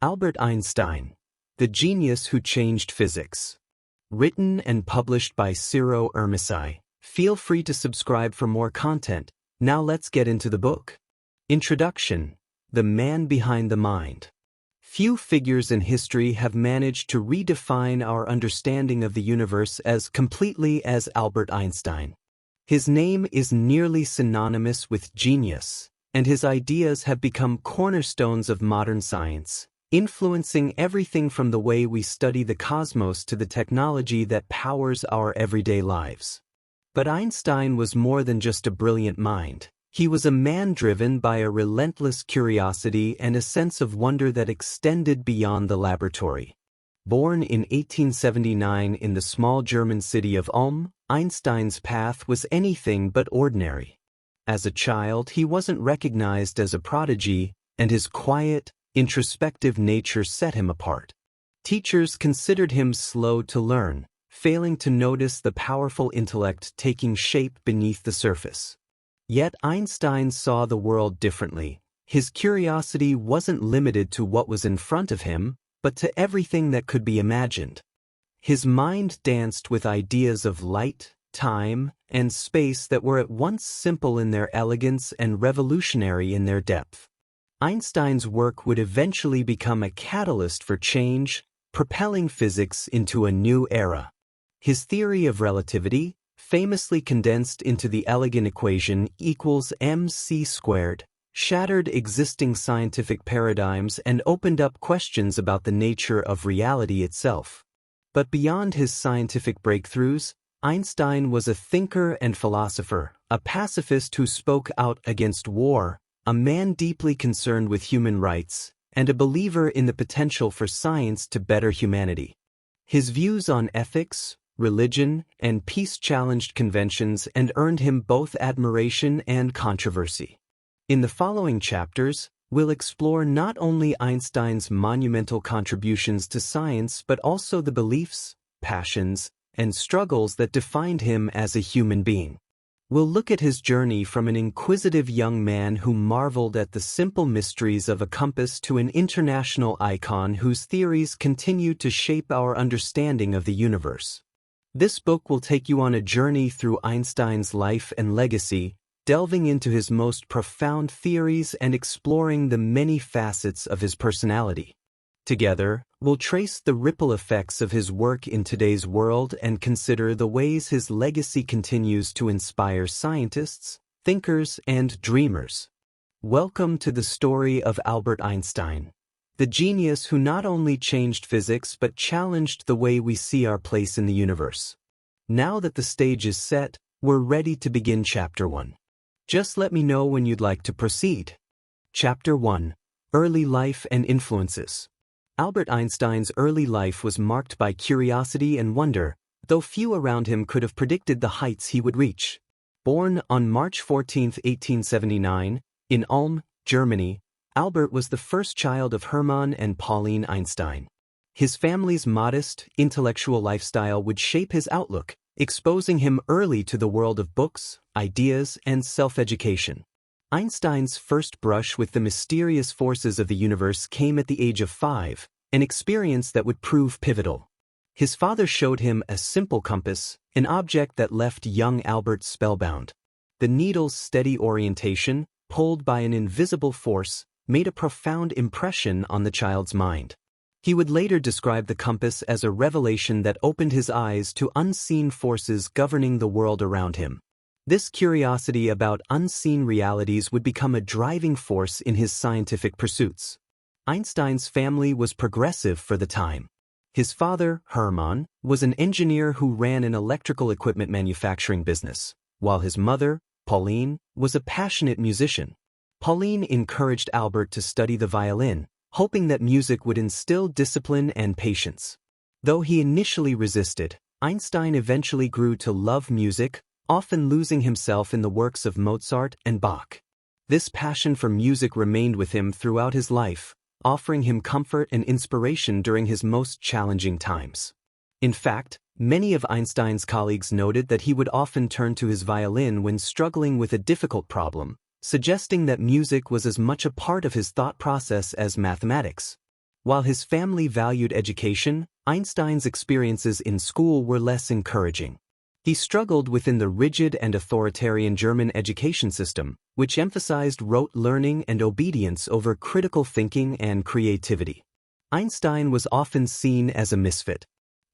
Albert Einstein, the genius who changed physics. Written and published by C.Irmici. Feel free to subscribe for more content. Now let's get into the book. Introduction: The man behind the mind. Few figures in history have managed to redefine our understanding of the universe as completely as Albert Einstein. His name is nearly synonymous with genius, and his ideas have become cornerstones of modern science, influencing everything from the way we study the cosmos to the technology that powers our everyday lives. But Einstein was more than just a brilliant mind. He was a man driven by a relentless curiosity and a sense of wonder that extended beyond the laboratory. Born in 1879 in the small German city of Ulm, Einstein's path was anything but ordinary. As a child, he wasn't recognized as a prodigy, and his quiet, introspective nature set him apart. Teachers considered him slow to learn, failing to notice the powerful intellect taking shape beneath the surface. Yet Einstein saw the world differently. His curiosity wasn't limited to what was in front of him, but to everything that could be imagined. His mind danced with ideas of light, time, and space that were at once simple in their elegance and revolutionary in their depth. Einstein's work would eventually become a catalyst for change, propelling physics into a new era. His theory of relativity, famously condensed into the elegant equation equals mc squared, shattered existing scientific paradigms and opened up questions about the nature of reality itself. But beyond his scientific breakthroughs, Einstein was a thinker and philosopher, a pacifist who spoke out against war, a man deeply concerned with human rights, and a believer in the potential for science to better humanity. His views on ethics, religion, and peace challenged conventions and earned him both admiration and controversy. In the following chapters, we'll explore not only Einstein's monumental contributions to science but also the beliefs, passions, and struggles that defined him as a human being. We'll look at his journey from an inquisitive young man who marveled at the simple mysteries of a compass to an international icon whose theories continue to shape our understanding of the universe. This book will take you on a journey through Einstein's life and legacy, delving into his most profound theories and exploring the many facets of his personality. Together, we'll trace the ripple effects of his work in today's world and consider the ways his legacy continues to inspire scientists, thinkers, and dreamers. Welcome to the story of Albert Einstein, the genius who not only changed physics but challenged the way we see our place in the universe. Now that the stage is set, we're ready to begin Chapter 1. Just let me know when you'd like to proceed. Chapter 1: Early Life and Influences. Albert Einstein's early life was marked by curiosity and wonder, though few around him could have predicted the heights he would reach. Born on March 14, 1879, in Ulm, Germany, Albert was the first child of Hermann and Pauline Einstein. His family's modest, intellectual lifestyle would shape his outlook, exposing him early to the world of books, ideas, and self-education. Einstein's first brush with the mysterious forces of the universe came at the age of 5, an experience that would prove pivotal. His father showed him a simple compass, an object that left young Albert spellbound. The needle's steady orientation, pulled by an invisible force, made a profound impression on the child's mind. He would later describe the compass as a revelation that opened his eyes to unseen forces governing the world around him. This curiosity about unseen realities would become a driving force in his scientific pursuits. Einstein's family was progressive for the time. His father, Hermann, was an engineer who ran an electrical equipment manufacturing business, while his mother, Pauline, was a passionate musician. Pauline encouraged Albert to study the violin, hoping that music would instill discipline and patience. Though he initially resisted, Einstein eventually grew to love music, often losing himself in the works of Mozart and Bach. This passion for music remained with him throughout his life, offering him comfort and inspiration during his most challenging times. In fact, many of Einstein's colleagues noted that he would often turn to his violin when struggling with a difficult problem, suggesting that music was as much a part of his thought process as mathematics. While his family valued education, Einstein's experiences in school were less encouraging. He struggled within the rigid and authoritarian German education system, which emphasized rote learning and obedience over critical thinking and creativity. Einstein was often seen as a misfit.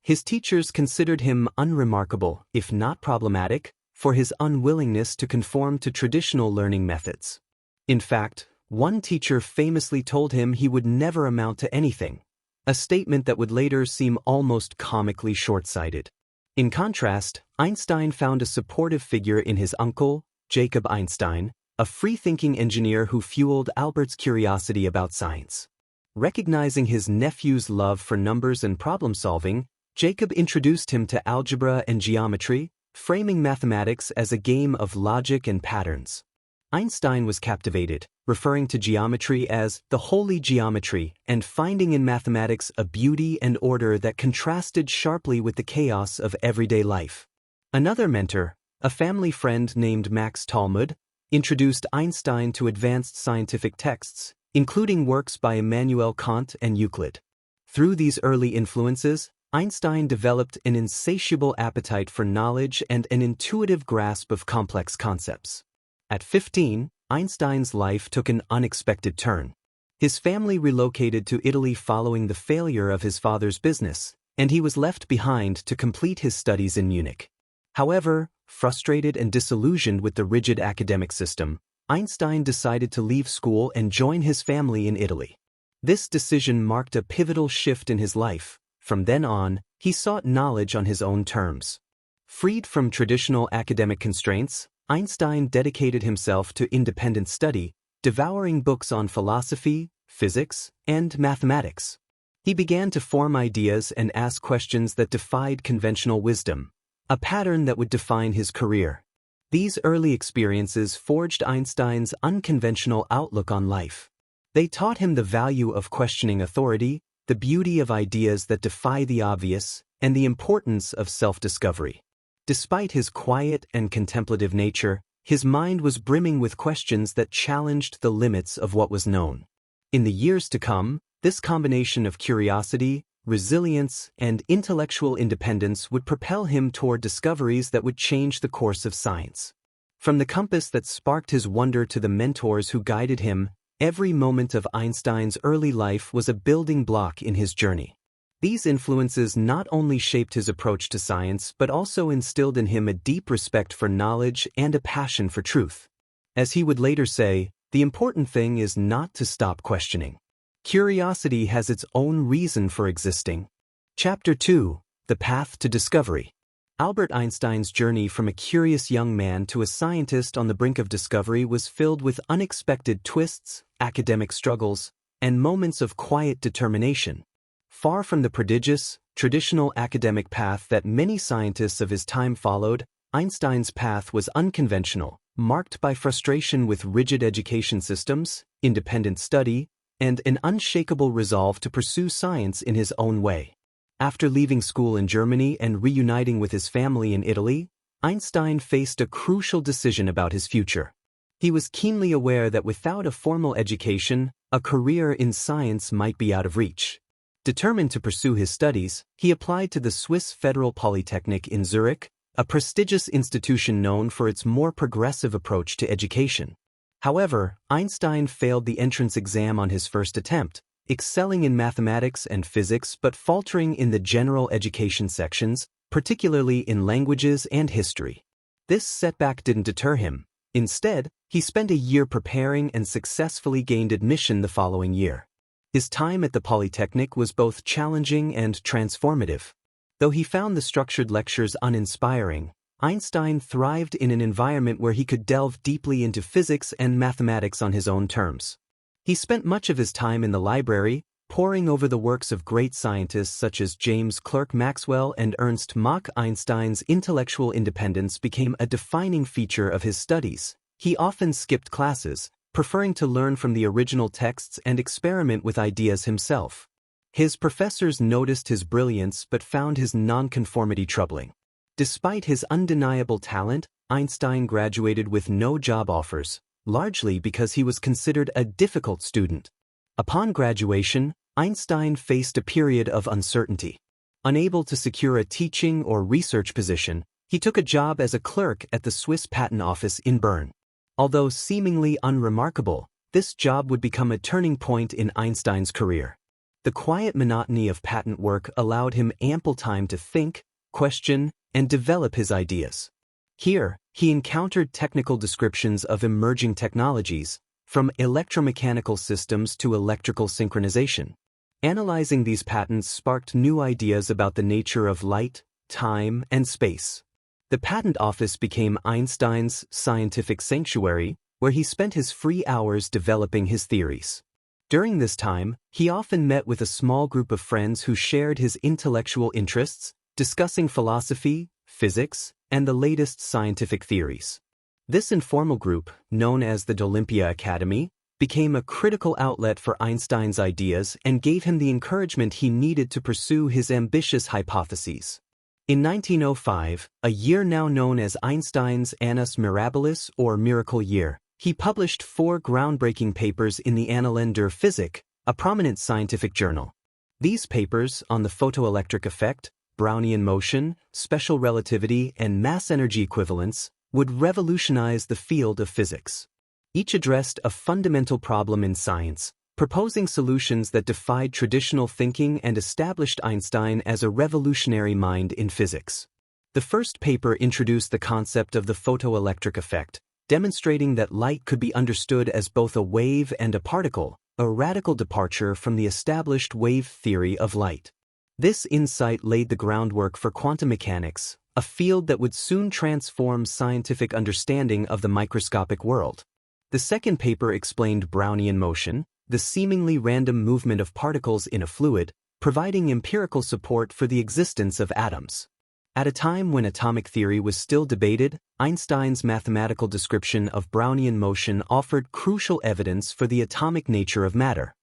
His teachers considered him unremarkable, if not problematic, for his unwillingness to conform to traditional learning methods. In fact, one teacher famously told him he would never amount to anything, a statement that would later seem almost comically short-sighted. In contrast, Einstein found a supportive figure in his uncle, Jacob Einstein, a free-thinking engineer who fueled Albert's curiosity about science. Recognizing his nephew's love for numbers and problem-solving, Jacob introduced him to algebra and geometry, framing mathematics as a game of logic and patterns. Einstein was captivated, referring to geometry as the holy geometry and finding in mathematics a beauty and order that contrasted sharply with the chaos of everyday life. Another mentor, a family friend named Max Talmud, introduced Einstein to advanced scientific texts, including works by Immanuel Kant and Euclid. Through these early influences, Einstein developed an insatiable appetite for knowledge and an intuitive grasp of complex concepts. At 15, Einstein's life took an unexpected turn. His family relocated to Italy following the failure of his father's business, and he was left behind to complete his studies in Munich. However, frustrated and disillusioned with the rigid academic system, Einstein decided to leave school and join his family in Italy. This decision marked a pivotal shift in his life. From then on, he sought knowledge on his own terms. Freed from traditional academic constraints, Einstein dedicated himself to independent study, devouring books on philosophy, physics, and mathematics. He began to form ideas and ask questions that defied conventional wisdom, a pattern that would define his career. These early experiences forged Einstein's unconventional outlook on life. They taught him the value of questioning authority, the beauty of ideas that defy the obvious, and the importance of self-discovery. Despite his quiet and contemplative nature, his mind was brimming with questions that challenged the limits of what was known. In the years to come, this combination of curiosity, resilience, and intellectual independence would propel him toward discoveries that would change the course of science. From the compass that sparked his wonder to the mentors who guided him, every moment of Einstein's early life was a building block in his journey. These influences not only shaped his approach to science but also instilled in him a deep respect for knowledge and a passion for truth. As he would later say, the important thing is not to stop questioning. Curiosity has its own reason for existing. Chapter 2: The Path to Discovery. Albert Einstein's journey from a curious young man to a scientist on the brink of discovery was filled with unexpected twists, academic struggles, and moments of quiet determination. Far from the prodigious, traditional academic path that many scientists of his time followed, Einstein's path was unconventional, marked by frustration with rigid education systems, independent study, and an unshakable resolve to pursue science in his own way. After leaving school in Germany and reuniting with his family in Italy, Einstein faced a crucial decision about his future. He was keenly aware that without a formal education, a career in science might be out of reach. Determined to pursue his studies, he applied to the Swiss Federal Polytechnic in Zurich, a prestigious institution known for its more progressive approach to education. However, Einstein failed the entrance exam on his first attempt, excelling in mathematics and physics but faltering in the general education sections, particularly in languages and history. This setback didn't deter him. Instead, he spent a year preparing and successfully gained admission the following year. His time at the Polytechnic was both challenging and transformative. Though he found the structured lectures uninspiring, Einstein thrived in an environment where he could delve deeply into physics and mathematics on his own terms. He spent much of his time in the library, poring over the works of great scientists such as James Clerk Maxwell and Ernst Mach. Einstein's intellectual independence became a defining feature of his studies. He often skipped classes, preferring to learn from the original texts and experiment with ideas himself. His professors noticed his brilliance but found his nonconformity troubling. Despite his undeniable talent, Einstein graduated with no job offers, largely because he was considered a difficult student. Upon graduation, Einstein faced a period of uncertainty. Unable to secure a teaching or research position, he took a job as a clerk at the Swiss Patent Office in Bern. Although seemingly unremarkable, this job would become a turning point in Einstein's career. The quiet monotony of patent work allowed him ample time to think, question, and develop his ideas. Here, he encountered technical descriptions of emerging technologies, from electromechanical systems to electrical synchronization. Analyzing these patents sparked new ideas about the nature of light, time, and space. The patent office became Einstein's scientific sanctuary, where he spent his free hours developing his theories. During this time, he often met with a small group of friends who shared his intellectual interests, discussing philosophy, physics, and the latest scientific theories. This informal group, known as the d'Olympia Academy, became a critical outlet for Einstein's ideas and gave him the encouragement he needed to pursue his ambitious hypotheses. In 1905, a year now known as Einstein's Annus Mirabilis or Miracle Year, he published 4 groundbreaking papers in the Annalen der Physik, a prominent scientific journal. These papers, on the photoelectric effect, Brownian motion, special relativity, and mass-energy equivalence, would revolutionize the field of physics. Each addressed a fundamental problem in science, proposing solutions that defied traditional thinking and established Einstein as a revolutionary mind in physics. The first paper introduced the concept of the photoelectric effect, demonstrating that light could be understood as both a wave and a particle, a radical departure from the established wave theory of light. This insight laid the groundwork for quantum mechanics, a field that would soon transform scientific understanding of the microscopic world. The second paper explained Brownian motion, the seemingly random movement of particles in a fluid, providing empirical support for the existence of atoms. At a time when atomic theory was still debated, Einstein's mathematical description of Brownian motion offered crucial evidence for the atomic nature of matter.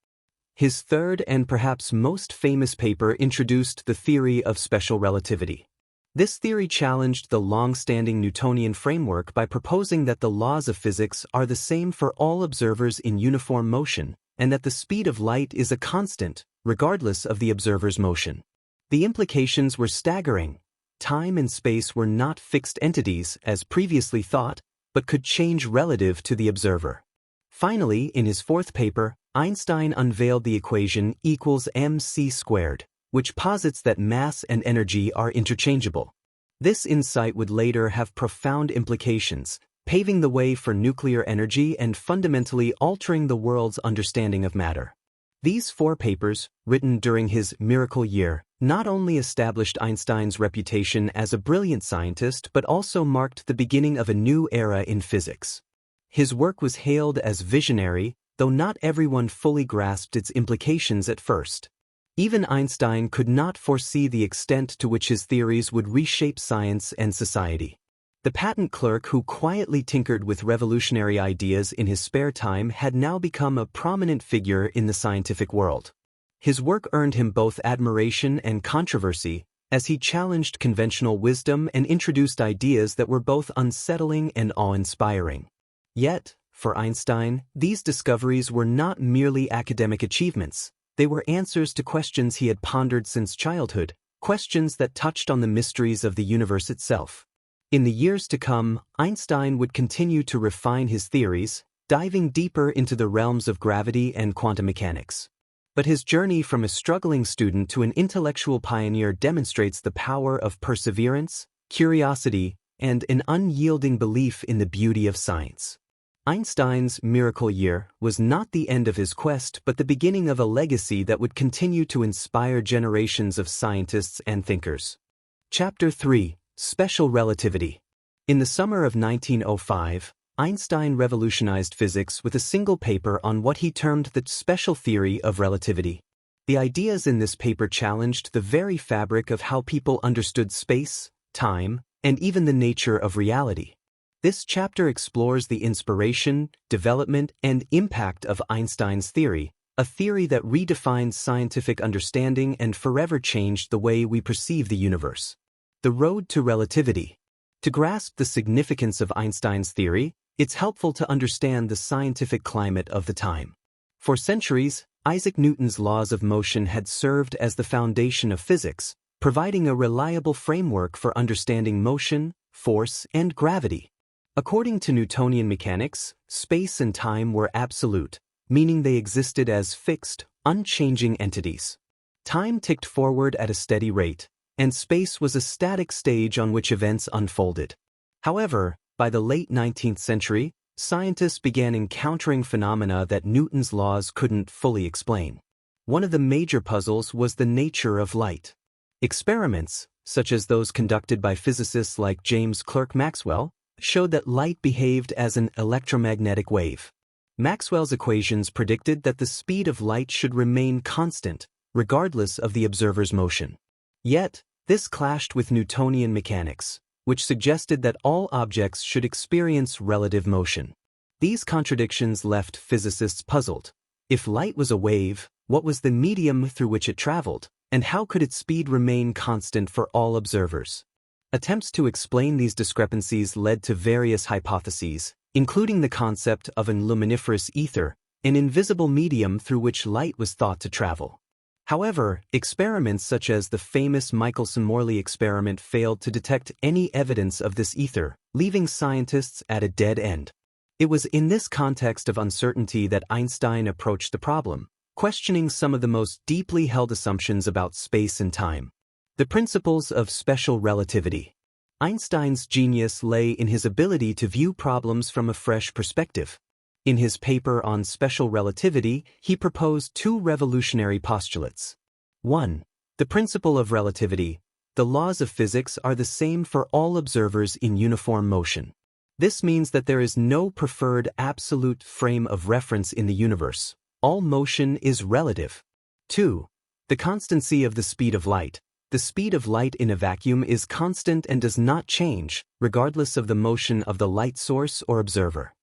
His third and perhaps most famous paper introduced the theory of special relativity. This theory challenged the long-standing Newtonian framework by proposing that the laws of physics are the same for all observers in uniform motion, and that the speed of light is a constant, regardless of the observer's motion. The implications were staggering. Time and space were not fixed entities, as previously thought, but could change relative to the observer. Finally, in his fourth paper, Einstein unveiled the equation equals mc squared, which posits that mass and energy are interchangeable. This insight would later have profound implications, paving the way for nuclear energy and fundamentally altering the world's understanding of matter. These 4 papers, written during his miracle year, not only established Einstein's reputation as a brilliant scientist but also marked the beginning of a new era in physics. His work was hailed as visionary, though not everyone fully grasped its implications at first. Even Einstein could not foresee the extent to which his theories would reshape science and society. The patent clerk who quietly tinkered with revolutionary ideas in his spare time had now become a prominent figure in the scientific world. His work earned him both admiration and controversy, as he challenged conventional wisdom and introduced ideas that were both unsettling and awe-inspiring. Yet, for Einstein, these discoveries were not merely academic achievements. They were answers to questions he had pondered since childhood, questions that touched on the mysteries of the universe itself. In the years to come, Einstein would continue to refine his theories, diving deeper into the realms of gravity and quantum mechanics. But his journey from a struggling student to an intellectual pioneer demonstrates the power of perseverance, curiosity, and an unyielding belief in the beauty of science. Einstein's miracle year was not the end of his quest but the beginning of a legacy that would continue to inspire generations of scientists and thinkers. Chapter 3: Special Relativity. In the summer of 1905, Einstein revolutionized physics with a single paper on what he termed the special theory of relativity. The ideas in this paper challenged the very fabric of how people understood space, time, and even the nature of reality. This chapter explores the inspiration, development, and impact of Einstein's theory, a theory that redefined scientific understanding and forever changed the way we perceive the universe. The road to relativity. To grasp the significance of Einstein's theory, it's helpful to understand the scientific climate of the time. For centuries, Isaac Newton's laws of motion had served as the foundation of physics, providing a reliable framework for understanding motion, force, and gravity. According to Newtonian mechanics, space and time were absolute, meaning they existed as fixed, unchanging entities. Time ticked forward at a steady rate, and space was a static stage on which events unfolded. However, by the late 19th century, scientists began encountering phenomena that Newton's laws couldn't fully explain. One of the major puzzles was the nature of light. Experiments, such as those conducted by physicists like James Clerk Maxwell, showed that light behaved as an electromagnetic wave. Maxwell's equations predicted that the speed of light should remain constant, regardless of the observer's motion. Yet, this clashed with Newtonian mechanics, which suggested that all objects should experience relative motion. These contradictions left physicists puzzled. If light was a wave, what was the medium through which it traveled, and how could its speed remain constant for all observers? Attempts to explain these discrepancies led to various hypotheses, including the concept of an luminiferous ether, an invisible medium through which light was thought to travel. However, experiments such as the famous Michelson-Morley experiment failed to detect any evidence of this ether, leaving scientists at a dead end. It was in this context of uncertainty that Einstein approached the problem, questioning some of the most deeply held assumptions about space and time. The principles of special relativity. Einstein's genius lay in his ability to view problems from a fresh perspective. In his paper on special relativity, he proposed two revolutionary postulates. 1. The principle of relativity. The laws of physics are the same for all observers in uniform motion. This means that there is no preferred absolute frame of reference in the universe. All motion is relative. 2. The constancy of the speed of light. The speed of light in a vacuum is constant and does not change, regardless of the motion of the light source or observer.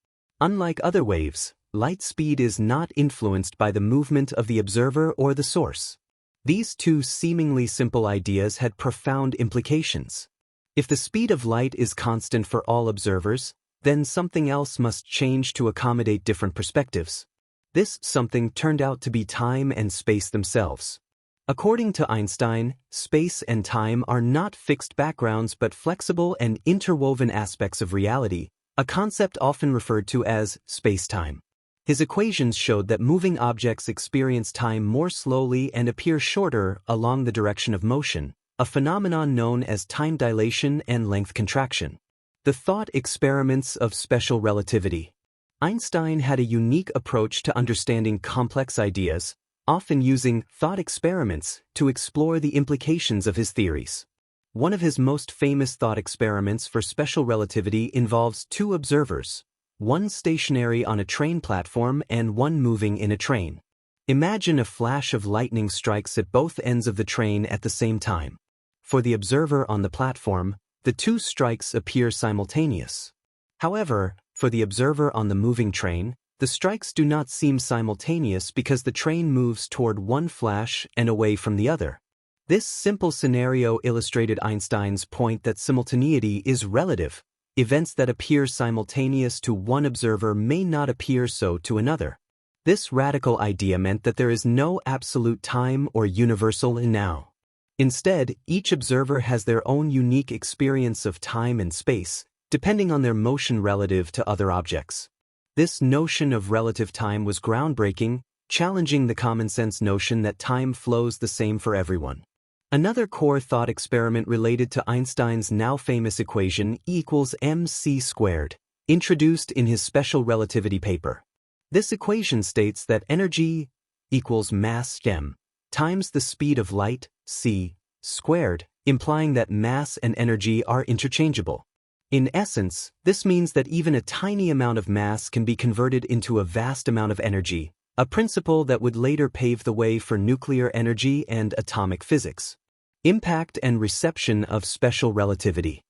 Unlike other waves, light speed is not influenced by the movement of the observer or the source. These two seemingly simple ideas had profound implications. If the speed of light is constant for all observers, then something else must change to accommodate different perspectives. This something turned out to be time and space themselves. According to Einstein, space and time are not fixed backgrounds but flexible and interwoven aspects of reality, a concept often referred to as space-time. His equations showed that moving objects experience time more slowly and appear shorter along the direction of motion, a phenomenon known as time dilation and length contraction. The thought experiments of special relativity. Einstein had a unique approach to understanding complex ideas, often using thought experiments to explore the implications of his theories. One of his most famous thought experiments for special relativity involves two observers, one stationary on a train platform and one moving in a train. Imagine a flash of lightning strikes at both ends of the train at the same time. For the observer on the platform, the two strikes appear simultaneous. However, for the observer on the moving train, the strikes do not seem simultaneous because the train moves toward one flash and away from the other. This simple scenario illustrated Einstein's point that simultaneity is relative. Events that appear simultaneous to one observer may not appear so to another. This radical idea meant that there is no absolute time or universal now. Instead, each observer has their own unique experience of time and space, depending on their motion relative to other objects. This notion of relative time was groundbreaking, challenging the common-sense notion that time flows the same for everyone. Another core thought experiment related to Einstein's now famous equation E equals mc squared, introduced in his special relativity paper. This equation states that energy equals mass m times the speed of light, c, squared, implying that mass and energy are interchangeable. In essence, this means that even a tiny amount of mass can be converted into a vast amount of energy, a principle that would later pave the way for nuclear energy and atomic physics. Impact and reception of special relativity.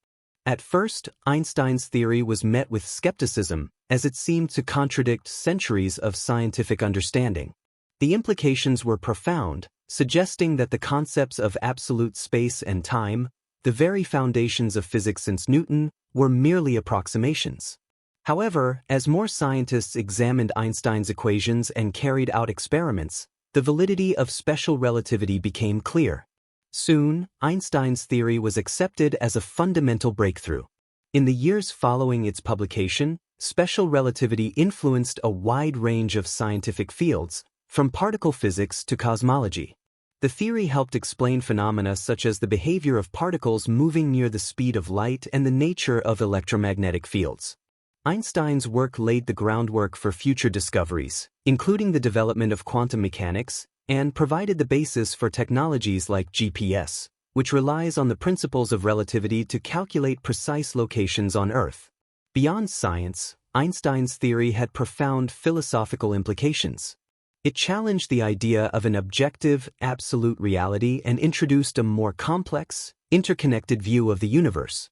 At first, Einstein's theory was met with skepticism, as it seemed to contradict centuries of scientific understanding. The implications were profound, suggesting that the concepts of absolute space and time, the very foundations of physics since Newton, were merely approximations. However, as more scientists examined Einstein's equations and carried out experiments, the validity of special relativity became clear. Soon, Einstein's theory was accepted as a fundamental breakthrough. In the years following its publication, special relativity influenced a wide range of scientific fields, from particle physics to cosmology. The theory helped explain phenomena such as the behavior of particles moving near the speed of light and the nature of electromagnetic fields. Einstein's work laid the groundwork for future discoveries, including the development of quantum mechanics, and provided the basis for technologies like GPS, which relies on the principles of relativity to calculate precise locations on Earth. Beyond science, Einstein's theory had profound philosophical implications. It challenged the idea of an objective, absolute reality and introduced a more complex, interconnected view of the universe.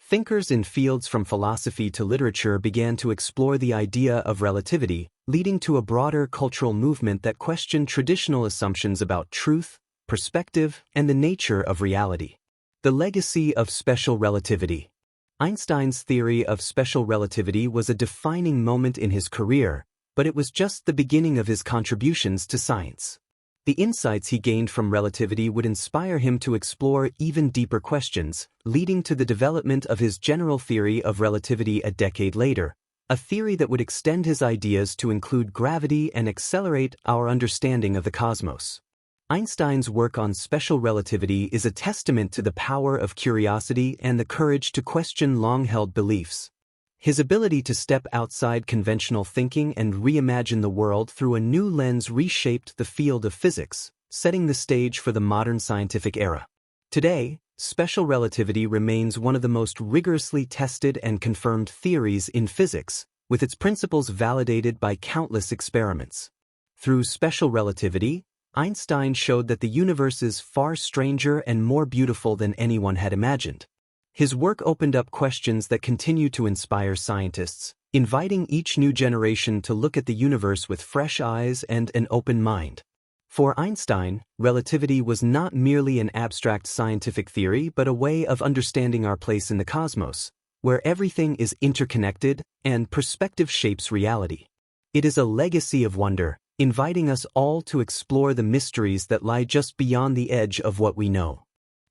Thinkers in fields from philosophy to literature began to explore the idea of relativity, leading to a broader cultural movement that questioned traditional assumptions about truth, perspective, and the nature of reality. The legacy of special relativity. Einstein's theory of special relativity was a defining moment in his career, but it was just the beginning of his contributions to science. The insights he gained from relativity would inspire him to explore even deeper questions, leading to the development of his general theory of relativity a decade later, a theory that would extend his ideas to include gravity and accelerate our understanding of the cosmos. Einstein's work on special relativity is a testament to the power of curiosity and the courage to question long-held beliefs. His ability to step outside conventional thinking and reimagine the world through a new lens reshaped the field of physics, setting the stage for the modern scientific era. Today, special relativity remains one of the most rigorously tested and confirmed theories in physics, with its principles validated by countless experiments. Through special relativity, Einstein showed that the universe is far stranger and more beautiful than anyone had imagined. His work opened up questions that continue to inspire scientists, inviting each new generation to look at the universe with fresh eyes and an open mind. For Einstein, relativity was not merely an abstract scientific theory but a way of understanding our place in the cosmos, where everything is interconnected and perspective shapes reality. It is a legacy of wonder, inviting us all to explore the mysteries that lie just beyond the edge of what we know.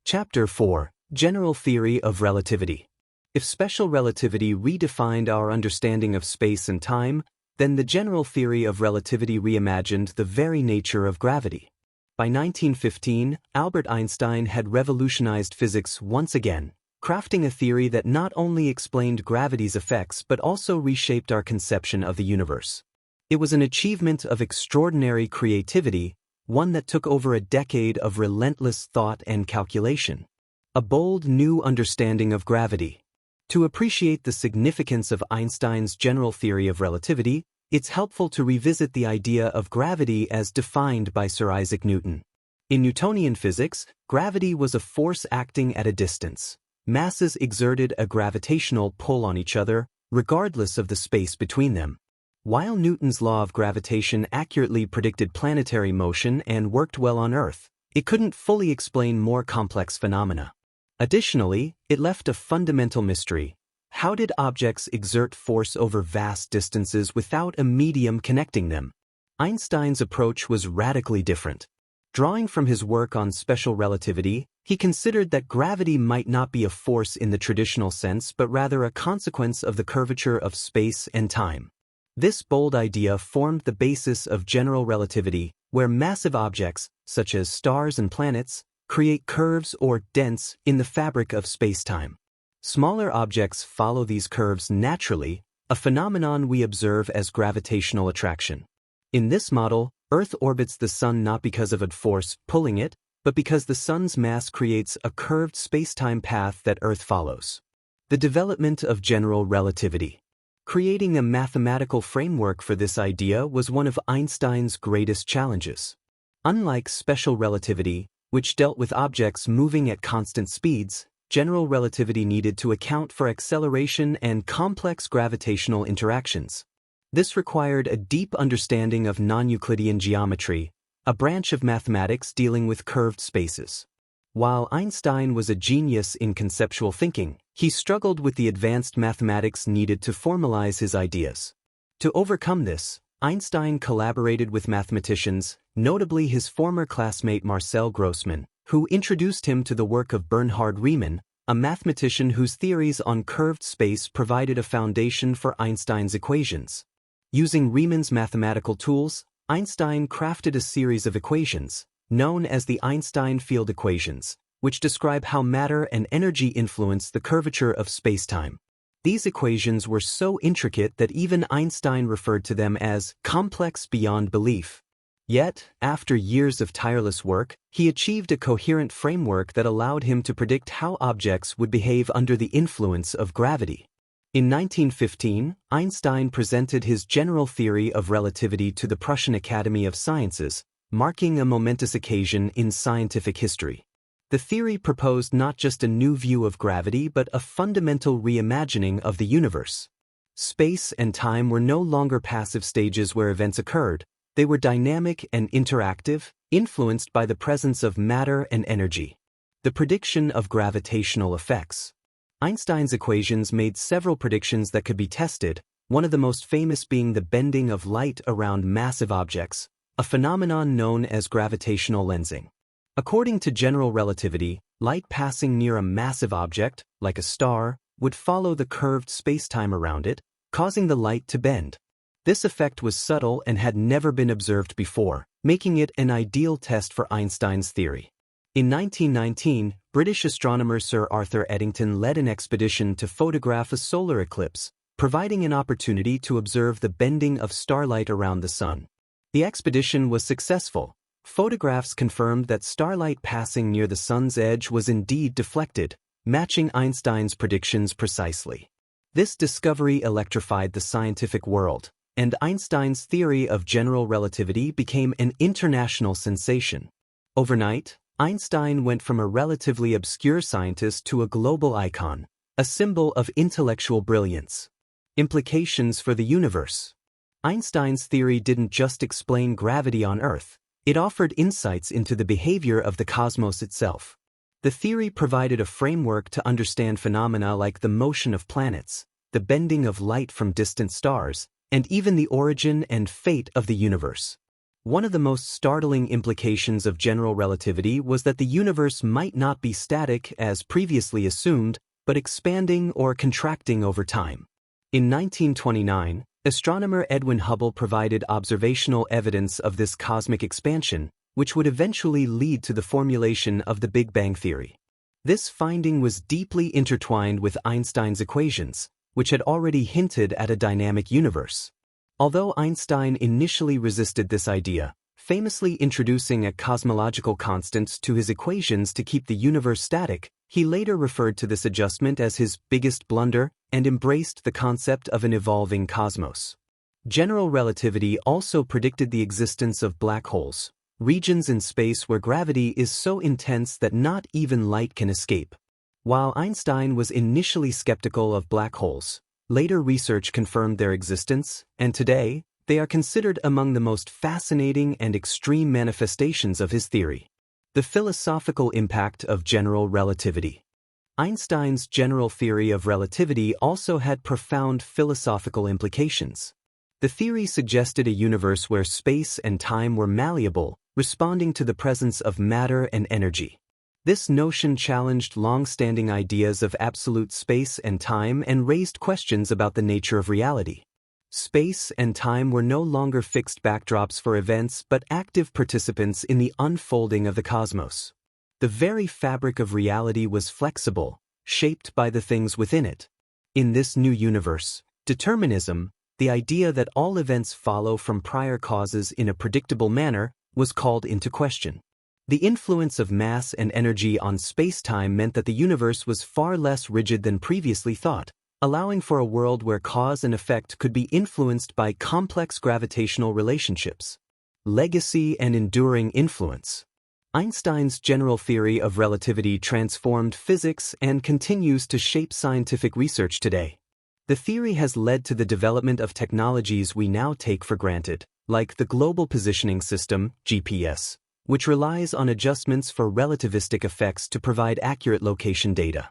Chapter 4. General Theory of Relativity. If special relativity redefined our understanding of space and time, then the general theory of relativity reimagined the very nature of gravity. By 1915, Albert Einstein had revolutionized physics once again, crafting a theory that not only explained gravity's effects but also reshaped our conception of the universe. It was an achievement of extraordinary creativity, one that took over a decade of relentless thought and calculation. A bold new understanding of gravity. To appreciate the significance of Einstein's general theory of relativity, it's helpful to revisit the idea of gravity as defined by Sir Isaac Newton. In Newtonian physics, gravity was a force acting at a distance. Masses exerted a gravitational pull on each other, regardless of the space between them. While Newton's law of gravitation accurately predicted planetary motion and worked well on Earth, it couldn't fully explain more complex phenomena. Additionally, it left a fundamental mystery. How did objects exert force over vast distances without a medium connecting them? Einstein's approach was radically different. Drawing from his work on special relativity, he considered that gravity might not be a force in the traditional sense but rather a consequence of the curvature of space and time. This bold idea formed the basis of general relativity, where massive objects, such as stars and planets, create curves or dents in the fabric of space-time. Smaller objects follow these curves naturally, a phenomenon we observe as gravitational attraction. In this model, Earth orbits the Sun not because of a force pulling it, but because the Sun's mass creates a curved space-time path that Earth follows. The development of general relativity. Creating a mathematical framework for this idea was one of Einstein's greatest challenges. Unlike special relativity, which dealt with objects moving at constant speeds, general relativity needed to account for acceleration and complex gravitational interactions. This required a deep understanding of non-Euclidean geometry, a branch of mathematics dealing with curved spaces. While Einstein was a genius in conceptual thinking, He struggled with the advanced mathematics needed to formalize his ideas. To overcome this, Einstein collaborated with mathematicians, notably his former classmate Marcel Grossmann, who introduced him to the work of Bernhard Riemann, a mathematician whose theories on curved space provided a foundation for Einstein's equations. Using Riemann's mathematical tools, Einstein crafted a series of equations, known as the Einstein field equations, which describe how matter and energy influence the curvature of spacetime. These equations were so intricate that even Einstein referred to them as complex beyond belief. Yet, after years of tireless work, he achieved a coherent framework that allowed him to predict how objects would behave under the influence of gravity. In 1915, Einstein presented his general theory of relativity to the Prussian Academy of Sciences, marking a momentous occasion in scientific history. The theory proposed not just a new view of gravity but a fundamental reimagining of the universe. Space and time were no longer passive stages where events occurred. They were dynamic and interactive, influenced by the presence of matter and energy. The prediction of gravitational effects. Einstein's equations made several predictions that could be tested, one of the most famous being the bending of light around massive objects, a phenomenon known as gravitational lensing. According to general relativity, light passing near a massive object, like a star, would follow the curved spacetime around it, causing the light to bend. This effect was subtle and had never been observed before, making it an ideal test for Einstein's theory. In 1919, British astronomer Sir Arthur Eddington led an expedition to photograph a solar eclipse, providing an opportunity to observe the bending of starlight around the sun. The expedition was successful. Photographs confirmed that starlight passing near the sun's edge was indeed deflected, matching Einstein's predictions precisely. This discovery electrified the scientific world, and Einstein's theory of general relativity became an international sensation. Overnight, Einstein went from a relatively obscure scientist to a global icon, a symbol of intellectual brilliance. Implications for the universe. Einstein's theory didn't just explain gravity on Earth. It offered insights into the behavior of the cosmos itself. The theory provided a framework to understand phenomena like the motion of planets, the bending of light from distant stars, and even the origin and fate of the universe. One of the most startling implications of general relativity was that the universe might not be static as previously assumed, but expanding or contracting over time. In 1929, astronomer Edwin Hubble provided observational evidence of this cosmic expansion, which would eventually lead to the formulation of the Big Bang theory. This finding was deeply intertwined with Einstein's equations, which had already hinted at a dynamic universe. Although Einstein initially resisted this idea, famously introducing a cosmological constant to his equations to keep the universe static, he later referred to this adjustment as his biggest blunder and embraced the concept of an evolving cosmos. General relativity also predicted the existence of black holes, regions in space where gravity is so intense that not even light can escape. While Einstein was initially skeptical of black holes, later research confirmed their existence, and today, they are considered among the most fascinating and extreme manifestations of his theory. The philosophical impact of general relativity. Einstein's general theory of relativity also had profound philosophical implications. The theory suggested a universe where space and time were malleable, responding to the presence of matter and energy. This notion challenged long-standing ideas of absolute space and time and raised questions about the nature of reality. Space and time were no longer fixed backdrops for events but active participants in the unfolding of the cosmos. The very fabric of reality was flexible, shaped by the things within it. In this new universe, determinism, the idea that all events follow from prior causes in a predictable manner, was called into question. The influence of mass and energy on space-time meant that the universe was far less rigid than previously thought, allowing for a world where cause and effect could be influenced by complex gravitational relationships. Legacy and enduring influence. Einstein's general theory of relativity transformed physics and continues to shape scientific research today. The theory has led to the development of technologies we now take for granted, like the Global Positioning System, GPS, which relies on adjustments for relativistic effects to provide accurate location data.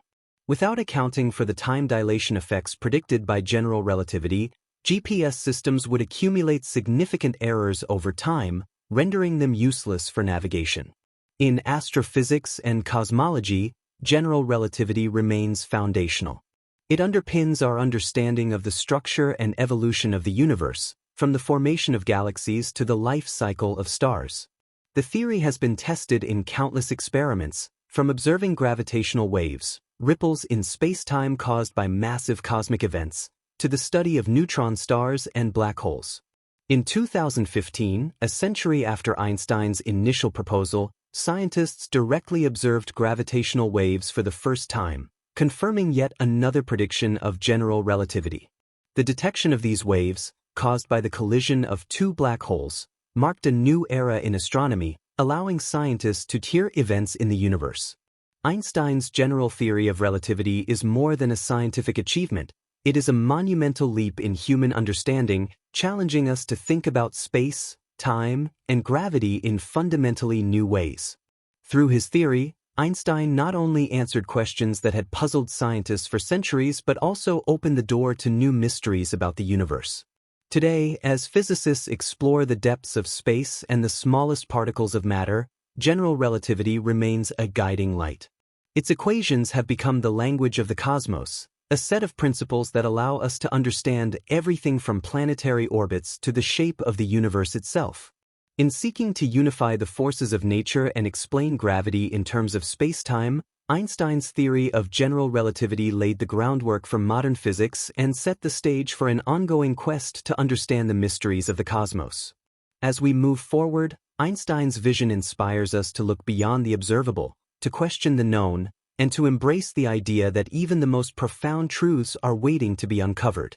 Without accounting for the time dilation effects predicted by general relativity, GPS systems would accumulate significant errors over time, rendering them useless for navigation. In astrophysics and cosmology, general relativity remains foundational. It underpins our understanding of the structure and evolution of the universe, from the formation of galaxies to the life cycle of stars. The theory has been tested in countless experiments, from observing gravitational waves, ripples in space-time caused by massive cosmic events, to the study of neutron stars and black holes. In 2015, a century after Einstein's initial proposal, scientists directly observed gravitational waves for the first time, confirming yet another prediction of general relativity. The detection of these waves, caused by the collision of two black holes, marked a new era in astronomy, allowing scientists to tier events in the universe. Einstein's general theory of relativity is more than a scientific achievement. It is a monumental leap in human understanding, challenging us to think about space, time, and gravity in fundamentally new ways. Through his theory, Einstein not only answered questions that had puzzled scientists for centuries but also opened the door to new mysteries about the universe. Today, as physicists explore the depths of space and the smallest particles of matter, general relativity remains a guiding light. Its equations have become the language of the cosmos, a set of principles that allow us to understand everything from planetary orbits to the shape of the universe itself. In seeking to unify the forces of nature and explain gravity in terms of space-time, Einstein's theory of general relativity laid the groundwork for modern physics and set the stage for an ongoing quest to understand the mysteries of the cosmos. As we move forward, Einstein's vision inspires us to look beyond the observable, to question the known, and to embrace the idea that even the most profound truths are waiting to be uncovered.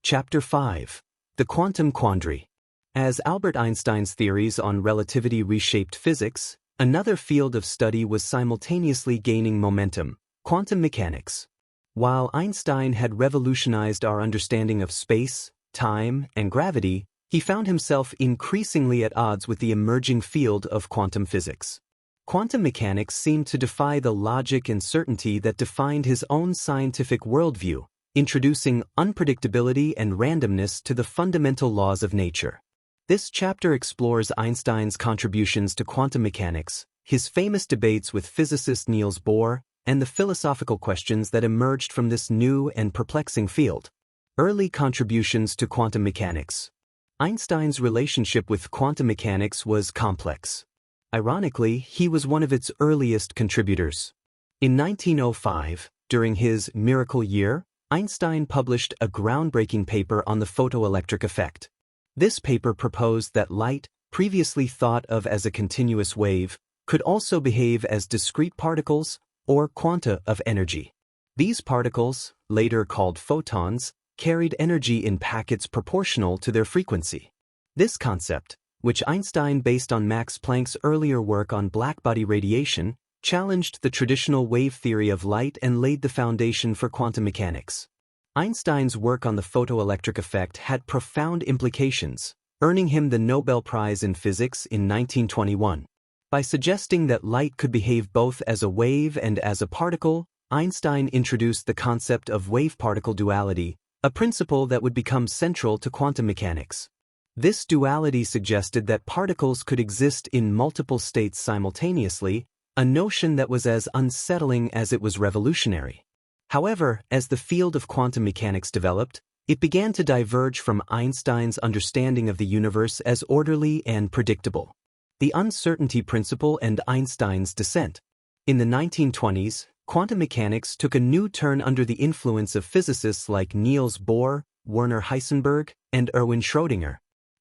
Chapter 5. The Quantum Quandary. As Albert Einstein's theories on relativity reshaped physics, another field of study was simultaneously gaining momentum: quantum mechanics. While Einstein had revolutionized our understanding of space, time, and gravity, he found himself increasingly at odds with the emerging field of quantum physics. Quantum mechanics seemed to defy the logic and certainty that defined his own scientific worldview, introducing unpredictability and randomness to the fundamental laws of nature. This chapter explores Einstein's contributions to quantum mechanics, his famous debates with physicist Niels Bohr, and the philosophical questions that emerged from this new and perplexing field. Early contributions to quantum mechanics. Einstein's relationship with quantum mechanics was complex. Ironically, he was one of its earliest contributors. In 1905, during his miracle year, Einstein published a groundbreaking paper on the photoelectric effect. This paper proposed that light, previously thought of as a continuous wave, could also behave as discrete particles, or quanta of energy. These particles, later called photons, carried energy in packets proportional to their frequency. This concept, which Einstein based on Max Planck's earlier work on blackbody radiation, challenged the traditional wave theory of light and laid the foundation for quantum mechanics. Einstein's work on the photoelectric effect had profound implications, earning him the Nobel Prize in Physics in 1921. By suggesting that light could behave both as a wave and as a particle, Einstein introduced the concept of wave-particle duality, a principle that would become central to quantum mechanics. This duality suggested that particles could exist in multiple states simultaneously, a notion that was as unsettling as it was revolutionary. However, as the field of quantum mechanics developed, it began to diverge from Einstein's understanding of the universe as orderly and predictable. The uncertainty principle and Einstein's descent. In the 1920s, quantum mechanics took a new turn under the influence of physicists like Niels Bohr, Werner Heisenberg, and Erwin Schrödinger.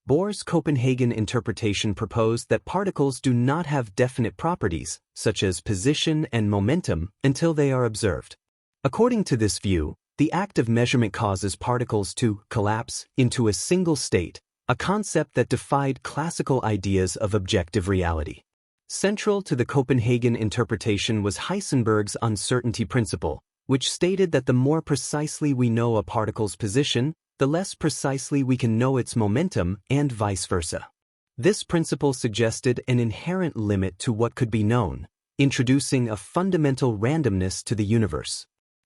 Bohr's Copenhagen interpretation proposed that particles do not have definite properties, such as position and momentum, until they are observed. According to this view, the act of measurement causes particles to collapse into a single state, a concept that defied classical ideas of objective reality. Central to the Copenhagen interpretation was Heisenberg's uncertainty principle, which stated that the more precisely we know a particle's position, the less precisely we can know its momentum, and vice versa. This principle suggested an inherent limit to what could be known, introducing a fundamental randomness to the universe.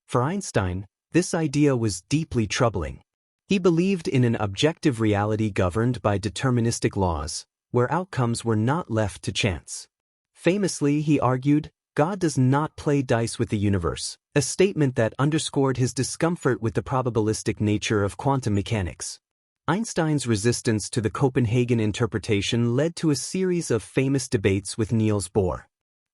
For Einstein, this idea was deeply troubling. He believed in an objective reality governed by deterministic laws, where outcomes were not left to chance. Famously, he argued, God does not play dice with the universe, a statement that underscored his discomfort with the probabilistic nature of quantum mechanics. Einstein's resistance to the Copenhagen interpretation led to a series of famous debates with Niels Bohr.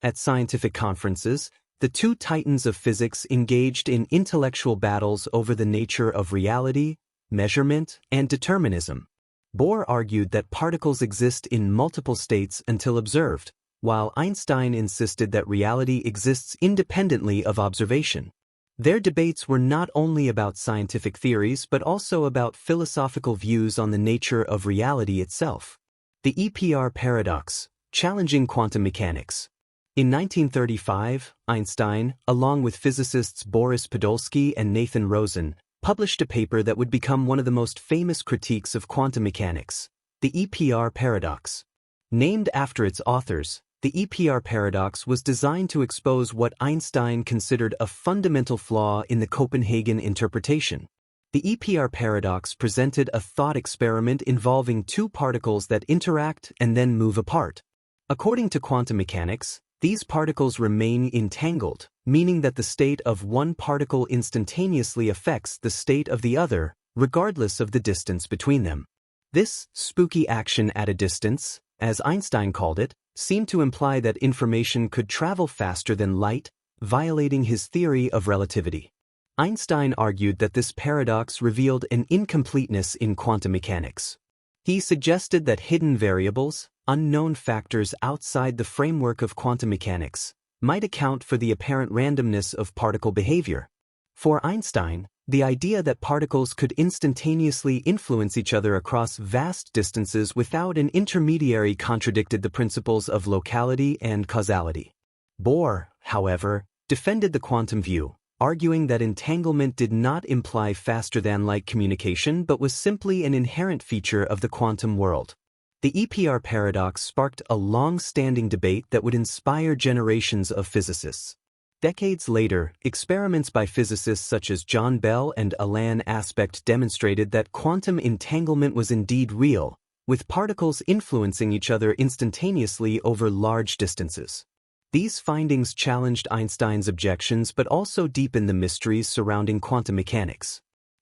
At scientific conferences, the two titans of physics engaged in intellectual battles over the nature of reality, measurement, and determinism. Bohr argued that particles exist in multiple states until observed, while Einstein insisted that reality exists independently of observation. Their debates were not only about scientific theories but also about philosophical views on the nature of reality itself. The EPR paradox, challenging quantum mechanics. In 1935, Einstein, along with physicists Boris Podolsky and Nathan Rosen, published a paper that would become one of the most famous critiques of quantum mechanics, the EPR paradox. Named after its authors, the EPR paradox was designed to expose what Einstein considered a fundamental flaw in the Copenhagen interpretation. The EPR paradox presented a thought experiment involving two particles that interact and then move apart. According to quantum mechanics, these particles remain entangled, meaning that the state of one particle instantaneously affects the state of the other, regardless of the distance between them. This spooky action at a distance, as Einstein called it, seemed to imply that information could travel faster than light, violating his theory of relativity. Einstein argued that this paradox revealed an incompleteness in quantum mechanics. He suggested that hidden variables, unknown factors outside the framework of quantum mechanics, might account for the apparent randomness of particle behavior. For Einstein, the idea that particles could instantaneously influence each other across vast distances without an intermediary contradicted the principles of locality and causality. Bohr, however, defended the quantum view, arguing that entanglement did not imply faster-than-light communication but was simply an inherent feature of the quantum world. The EPR paradox sparked a long-standing debate that would inspire generations of physicists. Decades later, experiments by physicists such as John Bell and Alain Aspect demonstrated that quantum entanglement was indeed real, with particles influencing each other instantaneously over large distances. These findings challenged Einstein's objections but also deepened the mysteries surrounding quantum mechanics.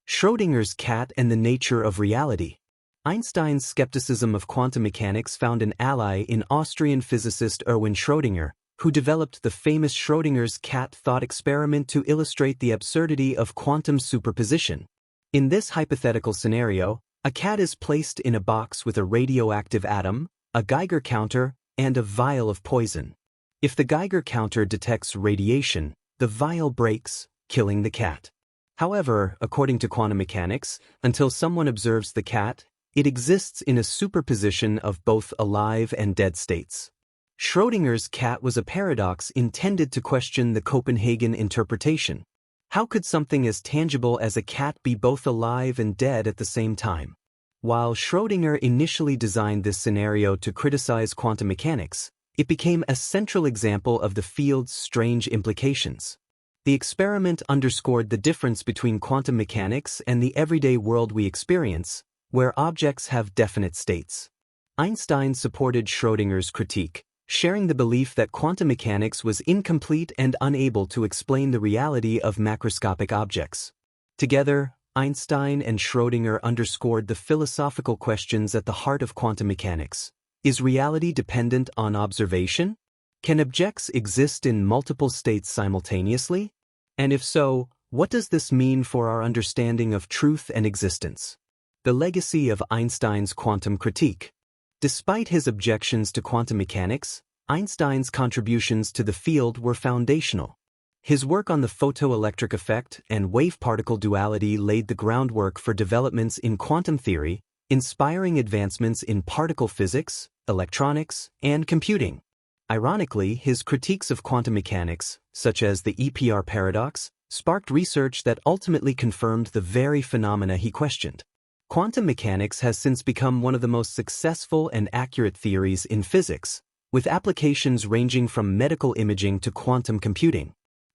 Schrödinger's cat and the nature of reality. Einstein's skepticism of quantum mechanics found an ally in Austrian physicist Erwin Schrödinger, who developed the famous Schrödinger's cat thought experiment to illustrate the absurdity of quantum superposition. In this hypothetical scenario, a cat is placed in a box with a radioactive atom, a Geiger counter, and a vial of poison. If the Geiger counter detects radiation, the vial breaks, killing the cat. However, according to quantum mechanics, until someone observes the cat, it exists in a superposition of both alive and dead states. Schrödinger's cat was a paradox intended to question the Copenhagen interpretation. How could something as tangible as a cat be both alive and dead at the same time? While Schrödinger initially designed this scenario to criticize quantum mechanics, it became a central example of the field's strange implications. The experiment underscored the difference between quantum mechanics and the everyday world we experience, where objects have definite states. Einstein supported Schrödinger's critique, sharing the belief that quantum mechanics was incomplete and unable to explain the reality of macroscopic objects. Together, Einstein and Schrödinger underscored the philosophical questions at the heart of quantum mechanics. Is reality dependent on observation? Can objects exist in multiple states simultaneously? And if so, what does this mean for our understanding of truth and existence? The legacy of Einstein's quantum critique. Despite his objections to quantum mechanics, Einstein's contributions to the field were foundational. His work on the photoelectric effect and wave-particle duality laid the groundwork for developments in quantum theory, inspiring advancements in particle physics, electronics, and computing. Ironically, his critiques of quantum mechanics, such as the EPR paradox, sparked research that ultimately confirmed the very phenomena he questioned. Quantum mechanics has since become one of the most successful and accurate theories in physics, with applications ranging from medical imaging to quantum computing.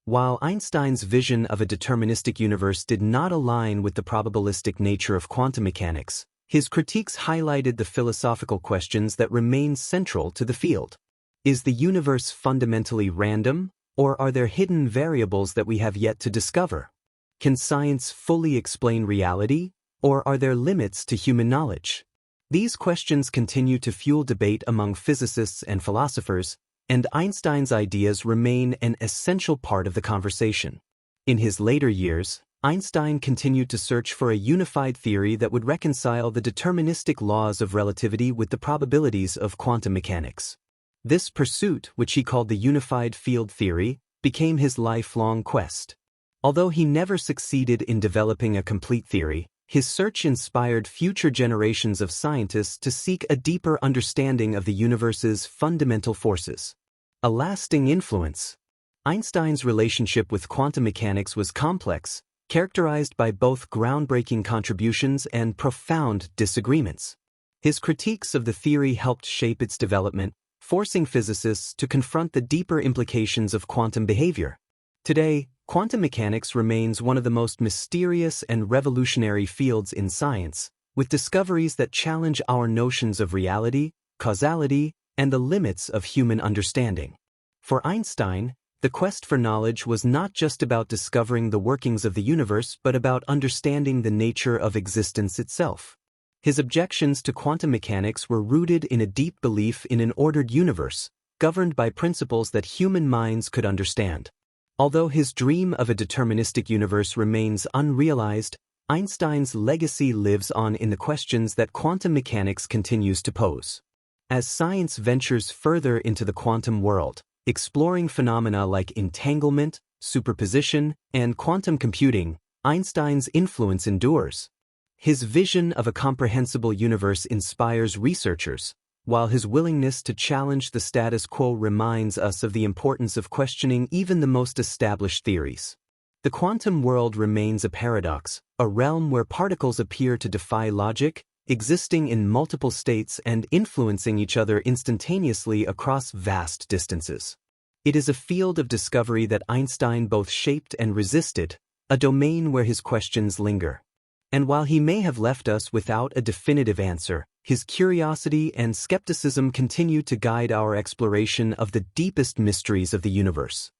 While Einstein's vision of a deterministic universe did not align with the probabilistic nature of quantum mechanics, his critiques highlighted the philosophical questions that remain central to the field. Is the universe fundamentally random, or are there hidden variables that we have yet to discover? Can science fully explain reality, or are there limits to human knowledge? These questions continue to fuel debate among physicists and philosophers, and Einstein's ideas remain an essential part of the conversation. In his later years, Einstein continued to search for a unified theory that would reconcile the deterministic laws of relativity with the probabilities of quantum mechanics. This pursuit, which he called the unified field theory, became his lifelong quest. Although he never succeeded in developing a complete theory, his search inspired future generations of scientists to seek a deeper understanding of the universe's fundamental forces. A lasting influence. Einstein's relationship with quantum mechanics was complex, characterized by both groundbreaking contributions and profound disagreements. His critiques of the theory helped shape its development, forcing physicists to confront the deeper implications of quantum behavior. Today, quantum mechanics remains one of the most mysterious and revolutionary fields in science, with discoveries that challenge our notions of reality, causality, and the limits of human understanding. For Einstein, the quest for knowledge was not just about discovering the workings of the universe but about understanding the nature of existence itself. His objections to quantum mechanics were rooted in a deep belief in an ordered universe, governed by principles that human minds could understand. Although his dream of a deterministic universe remains unrealized, Einstein's legacy lives on in the questions that quantum mechanics continues to pose. As science ventures further into the quantum world, exploring phenomena like entanglement, superposition, and quantum computing, Einstein's influence endures. His vision of a comprehensible universe inspires researchers, while his willingness to challenge the status quo reminds us of the importance of questioning even the most established theories. The quantum world remains a paradox, a realm where particles appear to defy logic, existing in multiple states and influencing each other instantaneously across vast distances. It is a field of discovery that Einstein both shaped and resisted, a domain where his questions linger. And while he may have left us without a definitive answer, his curiosity and skepticism continue to guide our exploration of the deepest mysteries of the universe.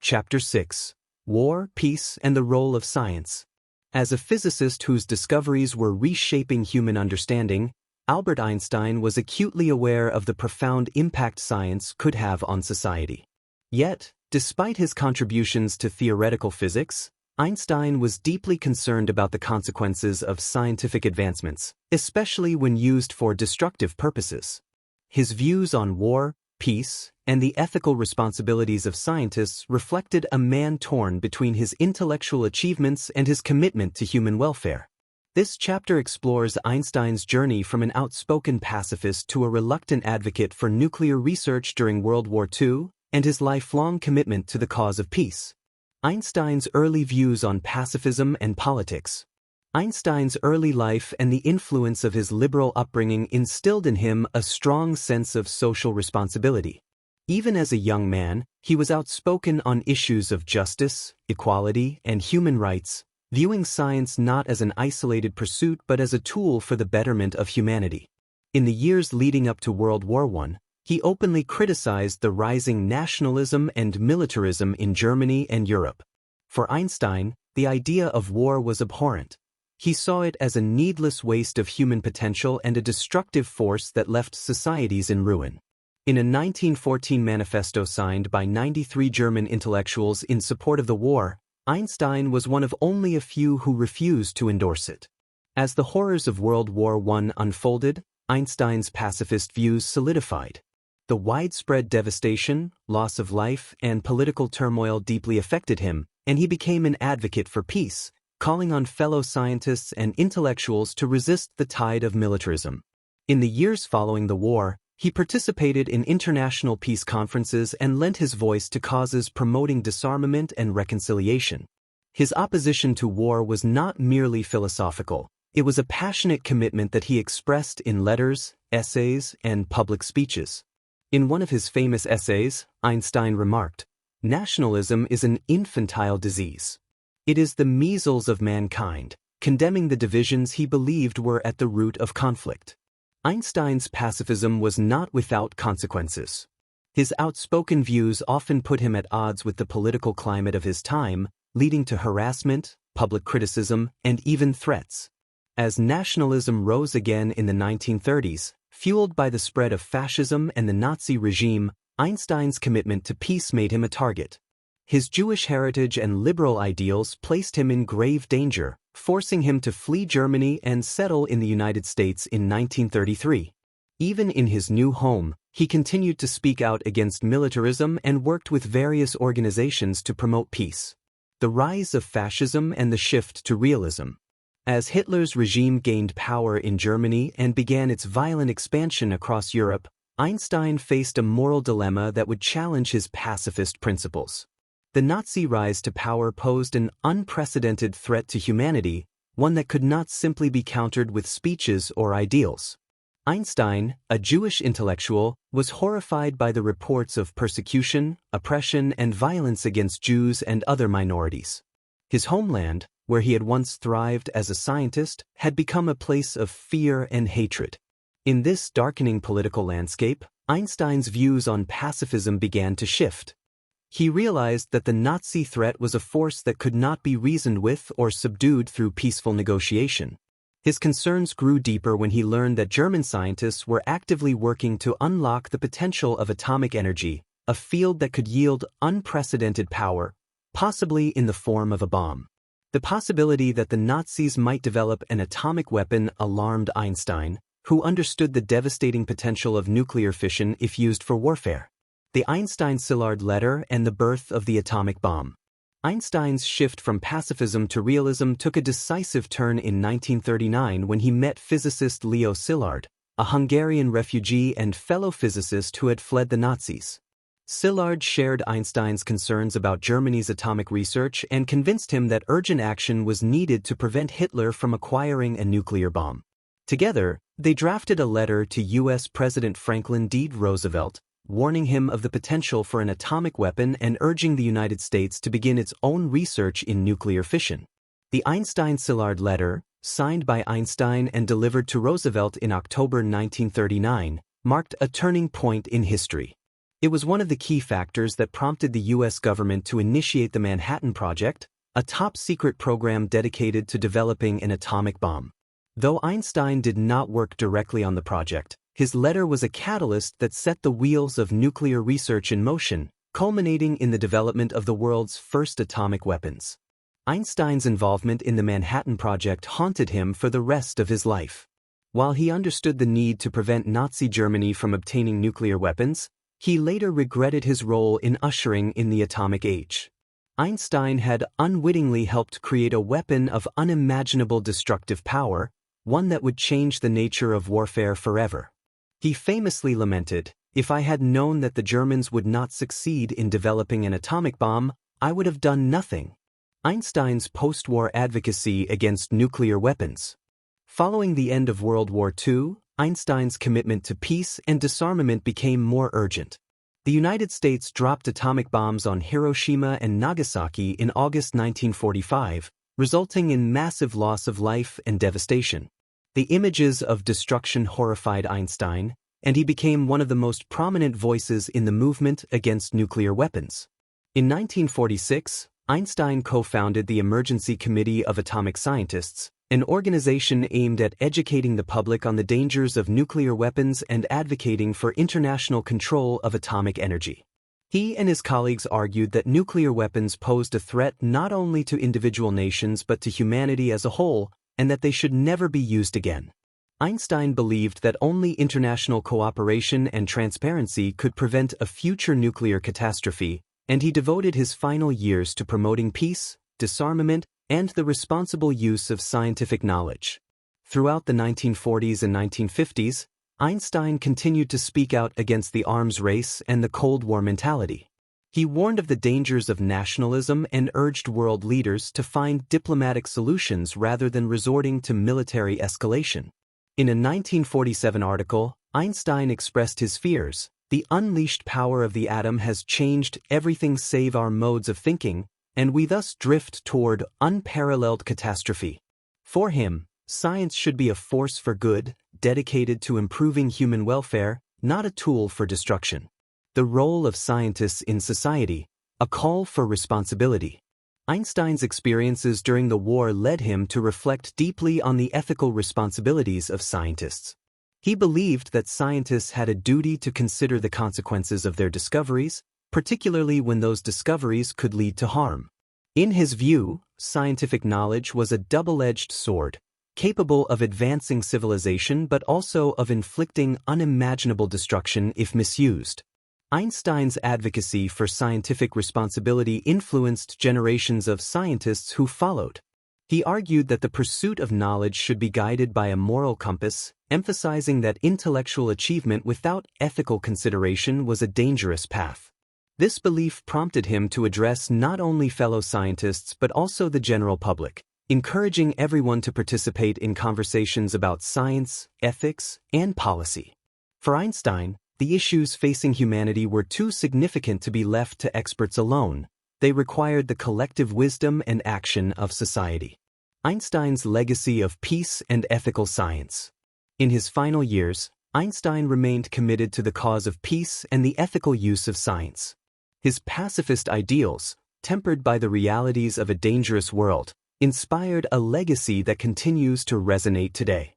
Chapter 6: War, Peace, and the Role of Science. As a physicist whose discoveries were reshaping human understanding, Albert Einstein was acutely aware of the profound impact science could have on society. Yet, despite his contributions to theoretical physics, Einstein was deeply concerned about the consequences of scientific advancements, especially when used for destructive purposes. His views on war, peace, and the ethical responsibilities of scientists reflected a man torn between his intellectual achievements and his commitment to human welfare. This chapter explores Einstein's journey from an outspoken pacifist to a reluctant advocate for nuclear research during World War II, and his lifelong commitment to the cause of peace. Einstein's early views on pacifism and politics. Einstein's early life and the influence of his liberal upbringing instilled in him a strong sense of social responsibility. Even as a young man, he was outspoken on issues of justice, equality, and human rights, viewing science not as an isolated pursuit but as a tool for the betterment of humanity. In the years leading up to World War I, he openly criticized the rising nationalism and militarism in Germany and Europe. For Einstein, the idea of war was abhorrent. He saw it as a needless waste of human potential and a destructive force that left societies in ruin. In a 1914 manifesto signed by 93 German intellectuals in support of the war, Einstein was one of only a few who refused to endorse it. As the horrors of World War I unfolded, Einstein's pacifist views solidified. The widespread devastation, loss of life, and political turmoil deeply affected him, and he became an advocate for peace, calling on fellow scientists and intellectuals to resist the tide of militarism. In the years following the war, he participated in international peace conferences and lent his voice to causes promoting disarmament and reconciliation. His opposition to war was not merely philosophical, it was a passionate commitment that he expressed in letters, essays, and public speeches. In one of his famous essays, Einstein remarked, Nationalism is an infantile disease. It is the measles of mankind, condemning the divisions he believed were at the root of conflict. Einstein's pacifism was not without consequences. His outspoken views often put him at odds with the political climate of his time, leading to harassment, public criticism, and even threats. As nationalism rose again in the 1930s, fueled by the spread of fascism and the Nazi regime, Einstein's commitment to peace made him a target. His Jewish heritage and liberal ideals placed him in grave danger, forcing him to flee Germany and settle in the United States in 1933. Even in his new home, he continued to speak out against militarism and worked with various organizations to promote peace. The rise of fascism and the shift to realism. As Hitler's regime gained power in Germany and began its violent expansion across Europe, Einstein faced a moral dilemma that would challenge his pacifist principles. The Nazi rise to power posed an unprecedented threat to humanity, one that could not simply be countered with speeches or ideals. Einstein, a Jewish intellectual, was horrified by the reports of persecution, oppression, and violence against Jews and other minorities. His homeland, where he had once thrived as a scientist, had become a place of fear and hatred. In this darkening political landscape, Einstein's views on pacifism began to shift. He realized that the Nazi threat was a force that could not be reasoned with or subdued through peaceful negotiation. His concerns grew deeper when he learned that German scientists were actively working to unlock the potential of atomic energy, a field that could yield unprecedented power, possibly in the form of a bomb. The possibility that the Nazis might develop an atomic weapon alarmed Einstein, who understood the devastating potential of nuclear fission if used for warfare. The Einstein-Szilard letter and the birth of the atomic bomb. Einstein's shift from pacifism to realism took a decisive turn in 1939 when he met physicist Leo Szilard, a Hungarian refugee and fellow physicist who had fled the Nazis. Szilard shared Einstein's concerns about Germany's atomic research and convinced him that urgent action was needed to prevent Hitler from acquiring a nuclear bomb. Together, they drafted a letter to U.S. President Franklin D. Roosevelt, warning him of the potential for an atomic weapon and urging the United States to begin its own research in nuclear fission. The Einstein-Szilard letter, signed by Einstein and delivered to Roosevelt in October 1939, marked a turning point in history. It was one of the key factors that prompted the U.S. government to initiate the Manhattan Project, a top-secret program dedicated to developing an atomic bomb. Though Einstein did not work directly on the project, his letter was a catalyst that set the wheels of nuclear research in motion, culminating in the development of the world's first atomic weapons. Einstein's involvement in the Manhattan Project haunted him for the rest of his life. While he understood the need to prevent Nazi Germany from obtaining nuclear weapons, he later regretted his role in ushering in the atomic age. Einstein had unwittingly helped create a weapon of unimaginable destructive power, one that would change the nature of warfare forever. He famously lamented, "If I had known that the Germans would not succeed in developing an atomic bomb, I would have done nothing." Einstein's post-war advocacy against nuclear weapons. Following the end of World War II, Einstein's commitment to peace and disarmament became more urgent. The United States dropped atomic bombs on Hiroshima and Nagasaki in August 1945, resulting in massive loss of life and devastation. The images of destruction horrified Einstein, and he became one of the most prominent voices in the movement against nuclear weapons. In 1946, Einstein co-founded the Emergency Committee of Atomic Scientists, an organization aimed at educating the public on the dangers of nuclear weapons and advocating for international control of atomic energy. He and his colleagues argued that nuclear weapons posed a threat not only to individual nations but to humanity as a whole, and that they should never be used again. Einstein believed that only international cooperation and transparency could prevent a future nuclear catastrophe, and he devoted his final years to promoting peace, disarmament, and the responsible use of scientific knowledge. Throughout the 1940s and 1950s, Einstein continued to speak out against the arms race and the Cold War mentality. He warned of the dangers of nationalism and urged world leaders to find diplomatic solutions rather than resorting to military escalation. In a 1947 article, Einstein expressed his fears, The unleashed power of the atom has changed everything save our modes of thinking, and we thus drift toward unparalleled catastrophe. For him, science should be a force for good, dedicated to improving human welfare, not a tool for destruction. The role of scientists in society, a call for responsibility. Einstein's experiences during the war led him to reflect deeply on the ethical responsibilities of scientists. He believed that scientists had a duty to consider the consequences of their discoveries, particularly when those discoveries could lead to harm. In his view, scientific knowledge was a double-edged sword, capable of advancing civilization but also of inflicting unimaginable destruction if misused. Einstein's advocacy for scientific responsibility influenced generations of scientists who followed. He argued that the pursuit of knowledge should be guided by a moral compass, emphasizing that intellectual achievement without ethical consideration was a dangerous path. This belief prompted him to address not only fellow scientists but also the general public, encouraging everyone to participate in conversations about science, ethics, and policy. For Einstein, the issues facing humanity were too significant to be left to experts alone. They required the collective wisdom and action of society. Einstein's legacy of peace and ethical science. In his final years, Einstein remained committed to the cause of peace and the ethical use of science. His pacifist ideals, tempered by the realities of a dangerous world, inspired a legacy that continues to resonate today.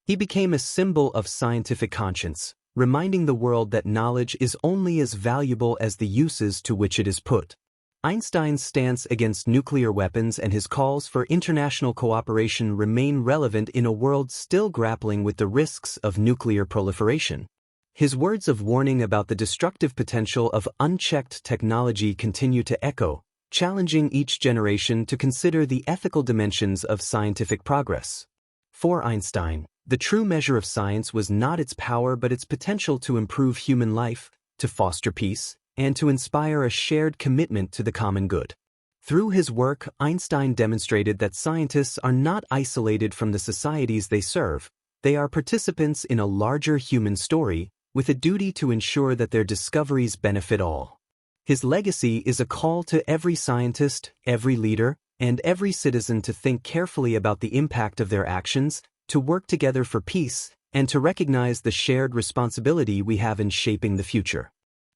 He became a symbol of scientific conscience, reminding the world that knowledge is only as valuable as the uses to which it is put. Einstein's stance against nuclear weapons and his calls for international cooperation remain relevant in a world still grappling with the risks of nuclear proliferation. His words of warning about the destructive potential of unchecked technology continue to echo, challenging each generation to consider the ethical dimensions of scientific progress. For Einstein, the true measure of science was not its power but its potential to improve human life, to foster peace, and to inspire a shared commitment to the common good. Through his work, Einstein demonstrated that scientists are not isolated from the societies they serve. They are participants in a larger human story, with a duty to ensure that their discoveries benefit all. His legacy is a call to every scientist, every leader, and every citizen to think carefully about the impact of their actions, to work together for peace, and to recognize the shared responsibility we have in shaping the future.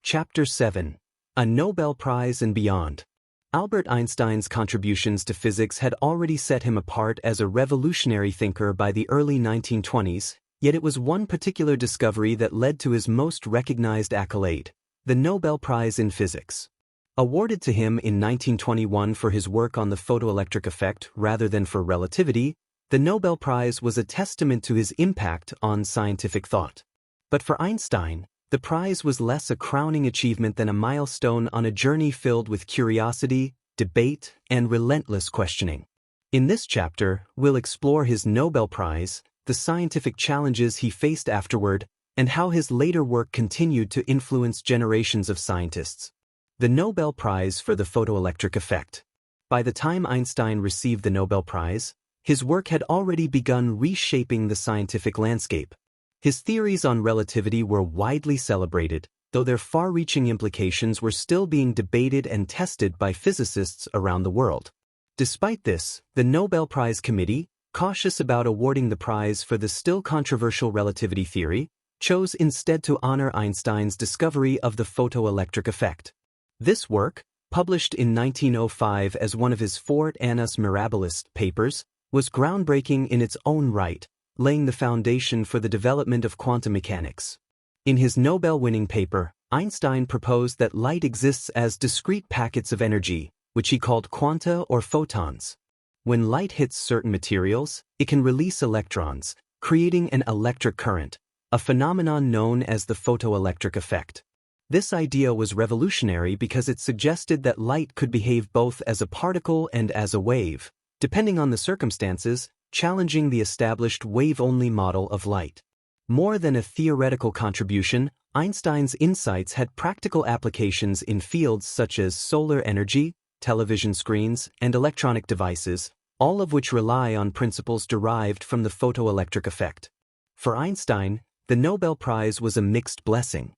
Chapter 7. A Nobel Prize and Beyond. Albert Einstein's contributions to physics had already set him apart as a revolutionary thinker by the early 1920s, yet it was one particular discovery that led to his most recognized accolade, the Nobel Prize in Physics. Awarded to him in 1921 for his work on the photoelectric effect rather than for relativity, the Nobel Prize was a testament to his impact on scientific thought. But for Einstein, the prize was less a crowning achievement than a milestone on a journey filled with curiosity, debate, and relentless questioning. In this chapter, we'll explore his Nobel Prize, the scientific challenges he faced afterward, and how his later work continued to influence generations of scientists. The Nobel Prize for the photoelectric effect. By the time Einstein received the Nobel Prize, his work had already begun reshaping the scientific landscape. His theories on relativity were widely celebrated, though their far-reaching implications were still being debated and tested by physicists around the world. Despite this, the Nobel Prize Committee, cautious about awarding the prize for the still controversial relativity theory, chose instead to honor Einstein's discovery of the photoelectric effect. This work, published in 1905 as one of his four Annus Mirabilis papers, was groundbreaking in its own right, laying the foundation for the development of quantum mechanics. In his Nobel-winning paper, Einstein proposed that light exists as discrete packets of energy, which he called quanta or photons. When light hits certain materials, it can release electrons, creating an electric current, a phenomenon known as the photoelectric effect. This idea was revolutionary because it suggested that light could behave both as a particle and as a wave, depending on the circumstances, challenging the established wave-only model of light. More than a theoretical contribution, Einstein's insights had practical applications in fields such as solar energy, television screens, and electronic devices, all of which rely on principles derived from the photoelectric effect. For Einstein, the Nobel Prize was a mixed blessing.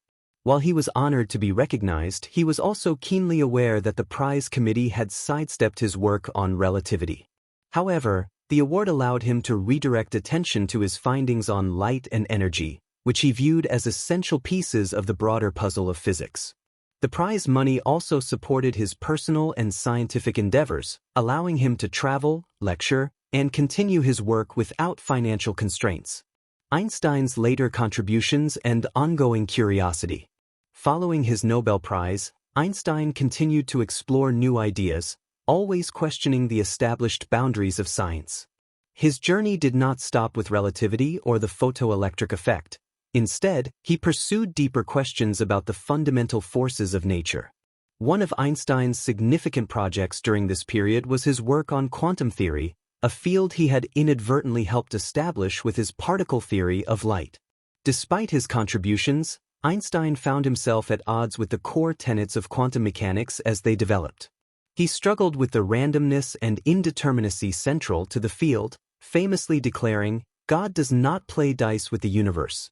While he was honored to be recognized, he was also keenly aware that the prize committee had sidestepped his work on relativity. However, the award allowed him to redirect attention to his findings on light and energy, which he viewed as essential pieces of the broader puzzle of physics. The prize money also supported his personal and scientific endeavors, allowing him to travel, lecture, and continue his work without financial constraints. Einstein's later contributions and ongoing curiosity. Following his Nobel Prize, Einstein continued to explore new ideas, always questioning the established boundaries of science. His journey did not stop with relativity or the photoelectric effect. Instead, he pursued deeper questions about the fundamental forces of nature. One of Einstein's significant projects during this period was his work on quantum theory, a field he had inadvertently helped establish with his particle theory of light. Despite his contributions, Einstein found himself at odds with the core tenets of quantum mechanics as they developed. He struggled with the randomness and indeterminacy central to the field, famously declaring, "God does not play dice with the universe."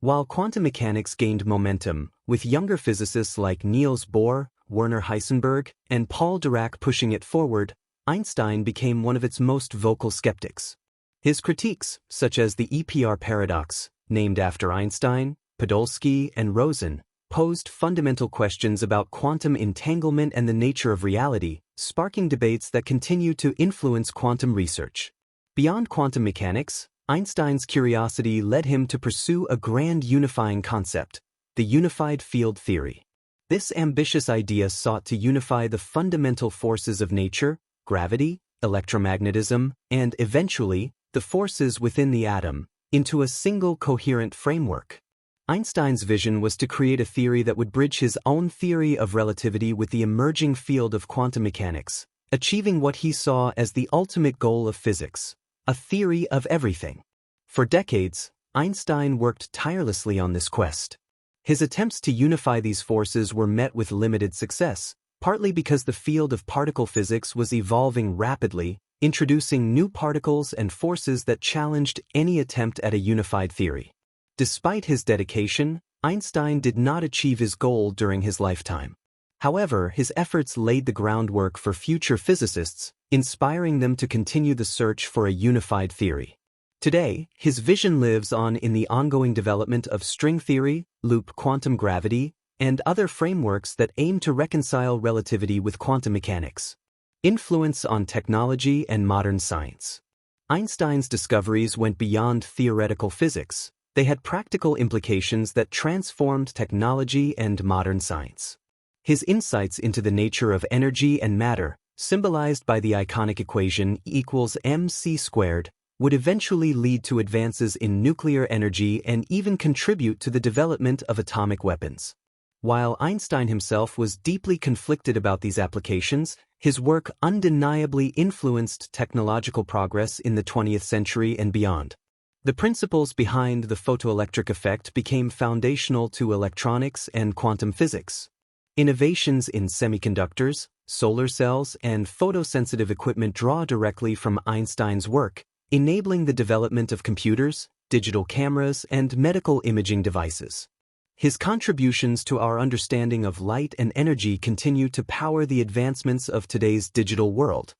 While quantum mechanics gained momentum, with younger physicists like Niels Bohr, Werner Heisenberg, and Paul Dirac pushing it forward, Einstein became one of its most vocal skeptics. His critiques, such as the EPR paradox, named after Einstein, Podolsky, and Rosen, posed fundamental questions about quantum entanglement and the nature of reality, sparking debates that continue to influence quantum research. Beyond quantum mechanics, Einstein's curiosity led him to pursue a grand unifying concept, the unified field theory. This ambitious idea sought to unify the fundamental forces of nature, gravity, electromagnetism, and eventually, the forces within the atom, into a single coherent framework. Einstein's vision was to create a theory that would bridge his own theory of relativity with the emerging field of quantum mechanics, achieving what he saw as the ultimate goal of physics, a theory of everything. For decades, Einstein worked tirelessly on this quest. His attempts to unify these forces were met with limited success, partly because the field of particle physics was evolving rapidly, introducing new particles and forces that challenged any attempt at a unified theory. Despite his dedication, Einstein did not achieve his goal during his lifetime. However, his efforts laid the groundwork for future physicists, inspiring them to continue the search for a unified theory. Today, his vision lives on in the ongoing development of string theory, loop quantum gravity, and other frameworks that aim to reconcile relativity with quantum mechanics. Influence on technology and modern science. Einstein's discoveries went beyond theoretical physics. They had practical implications that transformed technology and modern science. His insights into the nature of energy and matter, symbolized by the iconic equation E equals mc squared, would eventually lead to advances in nuclear energy and even contribute to the development of atomic weapons. While Einstein himself was deeply conflicted about these applications, his work undeniably influenced technological progress in the 20th century and beyond. The principles behind the photoelectric effect became foundational to electronics and quantum physics. Innovations in semiconductors, solar cells, and photosensitive equipment draw directly from Einstein's work, enabling the development of computers, digital cameras, and medical imaging devices. His contributions to our understanding of light and energy continue to power the advancements of today's digital world.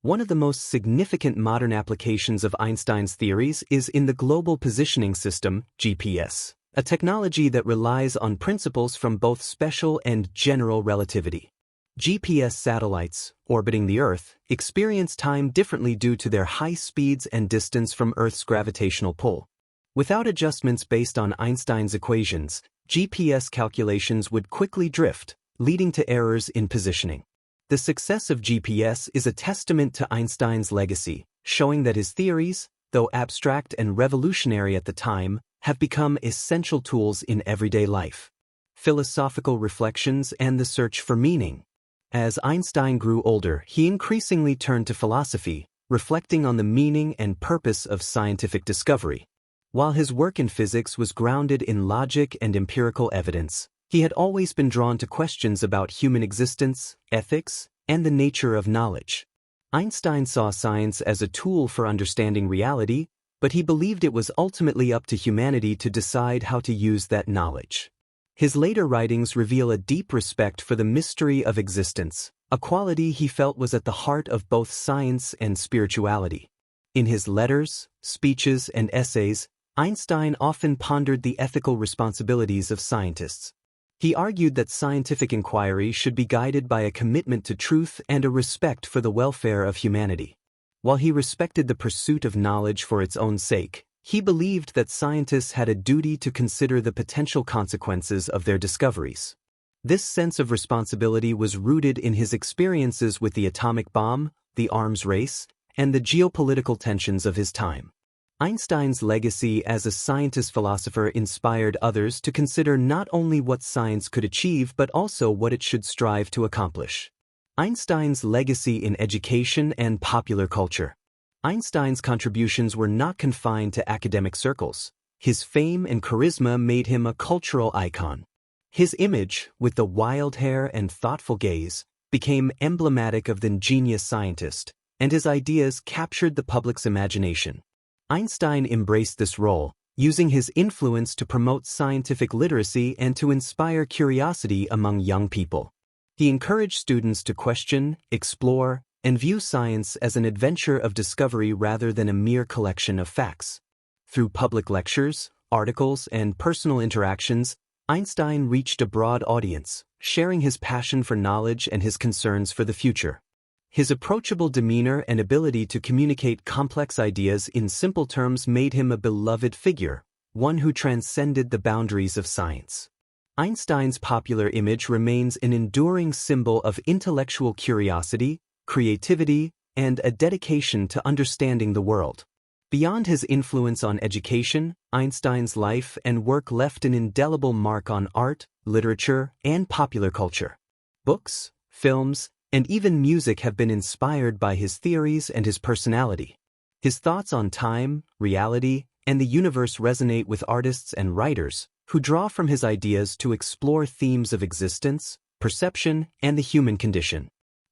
One of the most significant modern applications of Einstein's theories is in the Global Positioning System, GPS, a technology that relies on principles from both special and general relativity. GPS satellites, orbiting the Earth, experience time differently due to their high speeds and distance from Earth's gravitational pull. Without adjustments based on Einstein's equations, GPS calculations would quickly drift, leading to errors in positioning. The success of GPS is a testament to Einstein's legacy, showing that his theories, though abstract and revolutionary at the time, have become essential tools in everyday life. Philosophical reflections and the search for meaning. As Einstein grew older, he increasingly turned to philosophy, reflecting on the meaning and purpose of scientific discovery. While his work in physics was grounded in logic and empirical evidence, he had always been drawn to questions about human existence, ethics, and the nature of knowledge. Einstein saw science as a tool for understanding reality, but he believed it was ultimately up to humanity to decide how to use that knowledge. His later writings reveal a deep respect for the mystery of existence, a quality he felt was at the heart of both science and spirituality. In his letters, speeches, and essays, Einstein often pondered the ethical responsibilities of scientists. He argued that scientific inquiry should be guided by a commitment to truth and a respect for the welfare of humanity. While he respected the pursuit of knowledge for its own sake, he believed that scientists had a duty to consider the potential consequences of their discoveries. This sense of responsibility was rooted in his experiences with the atomic bomb, the arms race, and the geopolitical tensions of his time. Einstein's legacy as a scientist-philosopher inspired others to consider not only what science could achieve but also what it should strive to accomplish. Einstein's legacy in education and popular culture. Einstein's contributions were not confined to academic circles. His fame and charisma made him a cultural icon. His image, with the wild hair and thoughtful gaze, became emblematic of the genius scientist, and his ideas captured the public's imagination. Einstein embraced this role, using his influence to promote scientific literacy and to inspire curiosity among young people. He encouraged students to question, explore, and view science as an adventure of discovery rather than a mere collection of facts. Through public lectures, articles, and personal interactions, Einstein reached a broad audience, sharing his passion for knowledge and his concerns for the future. His approachable demeanor and ability to communicate complex ideas in simple terms made him a beloved figure, one who transcended the boundaries of science. Einstein's popular image remains an enduring symbol of intellectual curiosity, creativity, and a dedication to understanding the world. Beyond his influence on education, Einstein's life and work left an indelible mark on art, literature, and popular culture. Books, films, and even music have been inspired by his theories and his personality. His thoughts on time, reality, and the universe resonate with artists and writers who draw from his ideas to explore themes of existence, perception, and the human condition.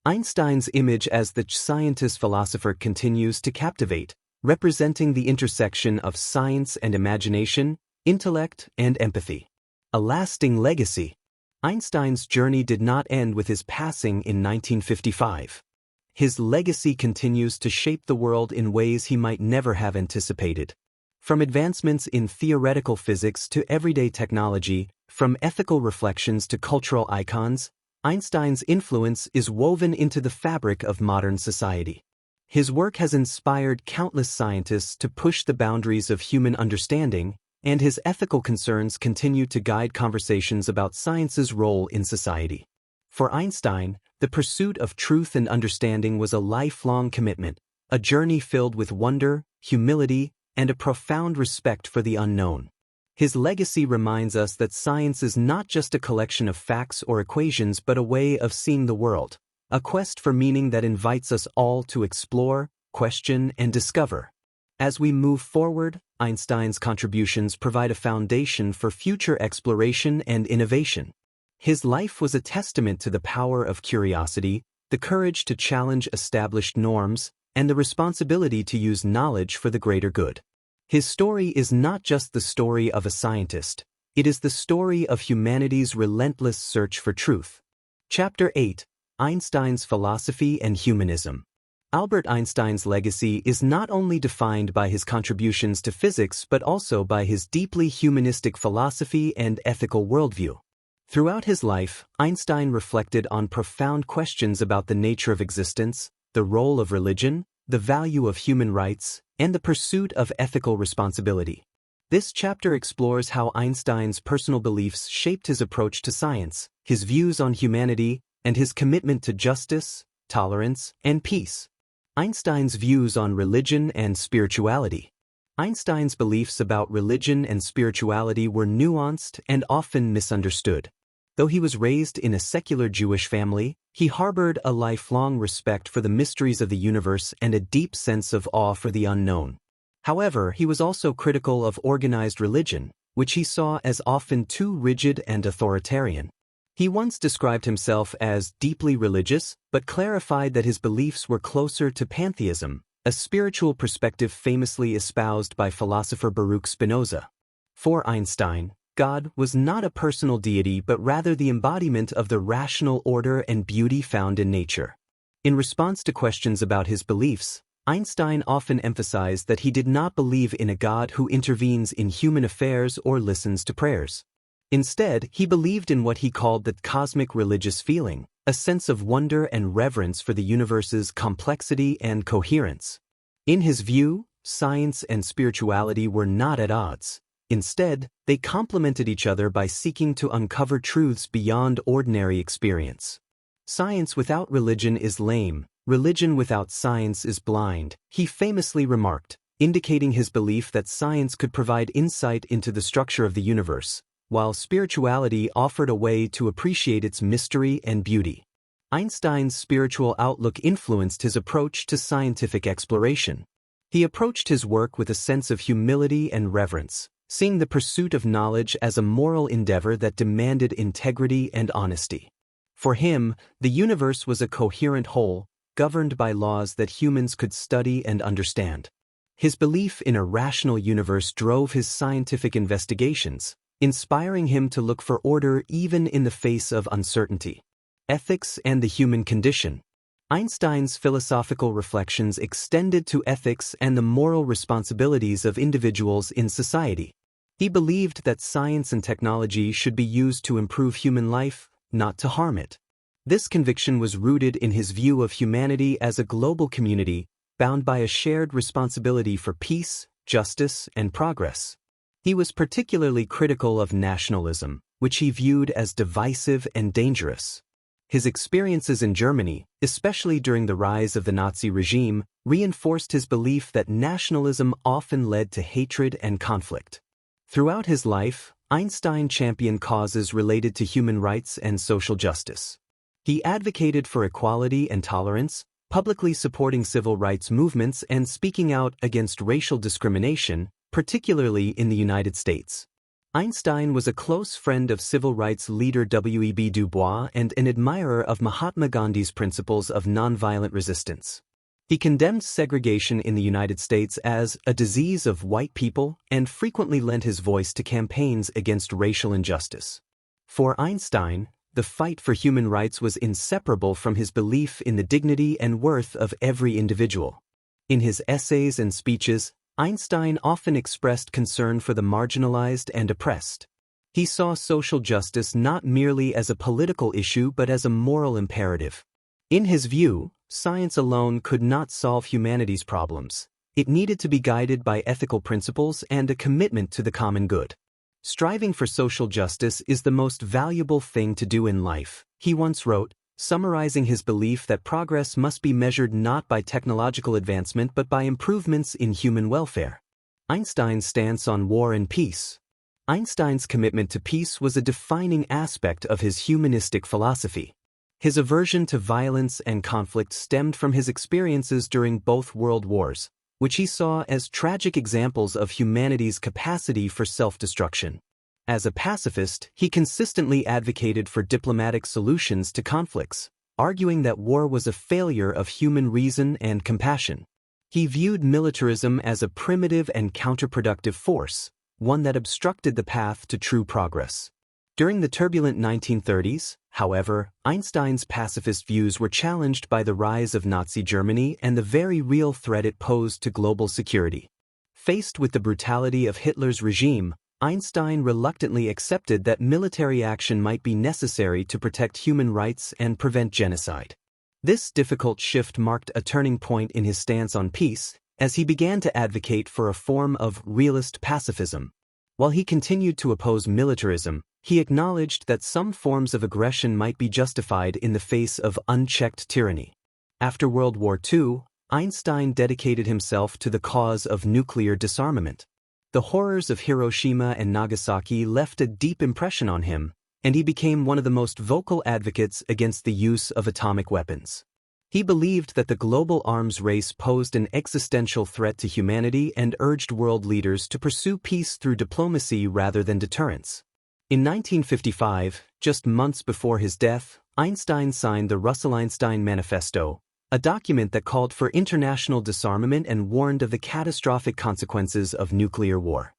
Einstein's image as the scientist-philosopher continues to captivate, representing the intersection of science and imagination, intellect and empathy. A lasting legacy. Einstein's journey did not end with his passing in 1955. His legacy continues to shape the world in ways he might never have anticipated. From advancements in theoretical physics to everyday technology, from ethical reflections to cultural icons, Einstein's influence is woven into the fabric of modern society. His work has inspired countless scientists to push the boundaries of human understanding, and his ethical concerns continue to guide conversations about science's role in society. For Einstein, the pursuit of truth and understanding was a lifelong commitment, a journey filled with wonder, humility, and a profound respect for the unknown. His legacy reminds us that science is not just a collection of facts or equations but a way of seeing the world, a quest for meaning that invites us all to explore, question, and discover. As we move forward, Einstein's contributions provide a foundation for future exploration and innovation. His life was a testament to the power of curiosity, the courage to challenge established norms, and the responsibility to use knowledge for the greater good. His story is not just the story of a scientist, it is the story of humanity's relentless search for truth. Chapter 8: Einstein's Philosophy and Humanism. Albert Einstein's legacy is not only defined by his contributions to physics but also by his deeply humanistic philosophy and ethical worldview. Throughout his life, Einstein reflected on profound questions about the nature of existence, the role of religion, the value of human rights, and the pursuit of ethical responsibility. This chapter explores how Einstein's personal beliefs shaped his approach to science, his views on humanity, and his commitment to justice, tolerance, and peace. Einstein's views on religion and spirituality. Einstein's beliefs about religion and spirituality were nuanced and often misunderstood. Though he was raised in a secular Jewish family, he harbored a lifelong respect for the mysteries of the universe and a deep sense of awe for the unknown. However, he was also critical of organized religion, which he saw as often too rigid and authoritarian. He once described himself as deeply religious, but clarified that his beliefs were closer to pantheism, a spiritual perspective famously espoused by philosopher Baruch Spinoza. For Einstein, God was not a personal deity but rather the embodiment of the rational order and beauty found in nature. In response to questions about his beliefs, Einstein often emphasized that he did not believe in a God who intervenes in human affairs or listens to prayers. Instead, he believed in what he called the cosmic religious feeling, a sense of wonder and reverence for the universe's complexity and coherence. In his view, science and spirituality were not at odds. Instead, they complemented each other by seeking to uncover truths beyond ordinary experience. Science without religion is lame, religion without science is blind, he famously remarked, indicating his belief that science could provide insight into the structure of the universe, while spirituality offered a way to appreciate its mystery and beauty. Einstein's spiritual outlook influenced his approach to scientific exploration. He approached his work with a sense of humility and reverence, seeing the pursuit of knowledge as a moral endeavor that demanded integrity and honesty. For him, the universe was a coherent whole, governed by laws that humans could study and understand. His belief in a rational universe drove his scientific investigations, inspiring him to look for order even in the face of uncertainty. Ethics and the human condition. Einstein's philosophical reflections extended to ethics and the moral responsibilities of individuals in society. He believed that science and technology should be used to improve human life, not to harm it. This conviction was rooted in his view of humanity as a global community, bound by a shared responsibility for peace, justice, and progress. He was particularly critical of nationalism, which he viewed as divisive and dangerous. His experiences in Germany, especially during the rise of the Nazi regime, reinforced his belief that nationalism often led to hatred and conflict. Throughout his life, Einstein championed causes related to human rights and social justice. He advocated for equality and tolerance, publicly supporting civil rights movements and speaking out against racial discrimination, particularly in the United States. Einstein was a close friend of civil rights leader W.E.B. Du Bois and an admirer of Mahatma Gandhi's principles of nonviolent resistance. He condemned segregation in the United States as a disease of white people and frequently lent his voice to campaigns against racial injustice. For Einstein, the fight for human rights was inseparable from his belief in the dignity and worth of every individual. In his essays and speeches, Einstein often expressed concern for the marginalized and oppressed. He saw social justice not merely as a political issue but as a moral imperative. In his view, science alone could not solve humanity's problems. It needed to be guided by ethical principles and a commitment to the common good. Striving for social justice is the most valuable thing to do in life, he once wrote, summarizing his belief that progress must be measured not by technological advancement but by improvements in human welfare. Einstein's stance on war and peace. Einstein's commitment to peace was a defining aspect of his humanistic philosophy. His aversion to violence and conflict stemmed from his experiences during both world wars, which he saw as tragic examples of humanity's capacity for self-destruction. As a pacifist, he consistently advocated for diplomatic solutions to conflicts, arguing that war was a failure of human reason and compassion. He viewed militarism as a primitive and counterproductive force, one that obstructed the path to true progress. During the turbulent 1930s, however, Einstein's pacifist views were challenged by the rise of Nazi Germany and the very real threat it posed to global security. Faced with the brutality of Hitler's regime, Einstein reluctantly accepted that military action might be necessary to protect human rights and prevent genocide. This difficult shift marked a turning point in his stance on peace, as he began to advocate for a form of realist pacifism. While he continued to oppose militarism, he acknowledged that some forms of aggression might be justified in the face of unchecked tyranny. After World War II, Einstein dedicated himself to the cause of nuclear disarmament. The horrors of Hiroshima and Nagasaki left a deep impression on him, and he became one of the most vocal advocates against the use of atomic weapons. He believed that the global arms race posed an existential threat to humanity and urged world leaders to pursue peace through diplomacy rather than deterrence. In 1955, just months before his death, Einstein signed the Russell-Einstein Manifesto, a document that called for international disarmament and warned of the catastrophic consequences of nuclear war.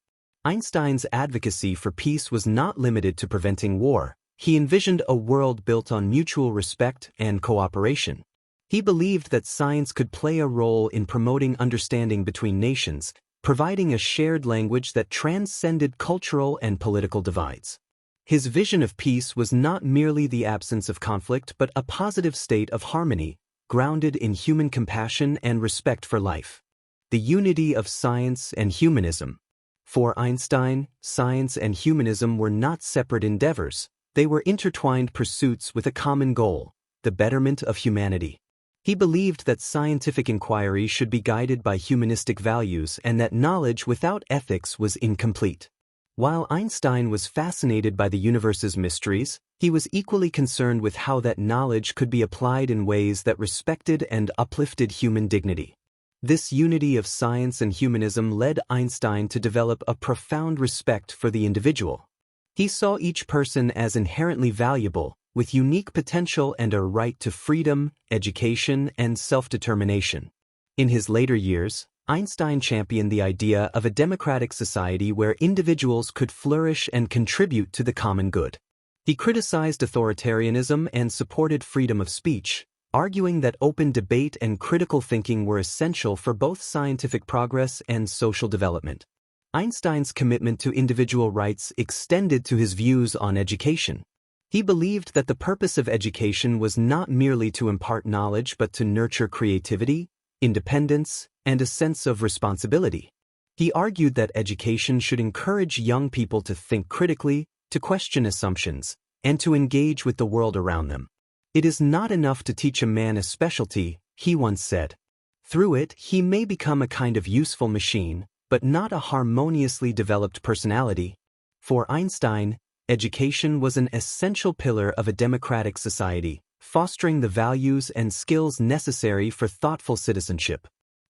Einstein's advocacy for peace was not limited to preventing war. He envisioned a world built on mutual respect and cooperation. He believed that science could play a role in promoting understanding between nations, providing a shared language that transcended cultural and political divides. His vision of peace was not merely the absence of conflict but a positive state of harmony, grounded in human compassion and respect for life. The unity of science and humanism. For Einstein, science and humanism were not separate endeavors. They were intertwined pursuits with a common goal, the betterment of humanity. He believed that scientific inquiry should be guided by humanistic values and that knowledge without ethics was incomplete. While Einstein was fascinated by the universe's mysteries, he was equally concerned with how that knowledge could be applied in ways that respected and uplifted human dignity. This unity of science and humanism led Einstein to develop a profound respect for the individual. He saw each person as inherently valuable, with unique potential and a right to freedom, education, and self-determination. In his later years, Einstein championed the idea of a democratic society where individuals could flourish and contribute to the common good. He criticized authoritarianism and supported freedom of speech, arguing that open debate and critical thinking were essential for both scientific progress and social development. Einstein's commitment to individual rights extended to his views on education. He believed that the purpose of education was not merely to impart knowledge but to nurture creativity, independence, and a sense of responsibility. He argued that education should encourage young people to think critically, to question assumptions, and to engage with the world around them. It is not enough to teach a man a specialty, he once said. Through it, he may become a kind of useful machine, but not a harmoniously developed personality. For Einstein, education was an essential pillar of a democratic society, fostering the values and skills necessary for thoughtful citizenship.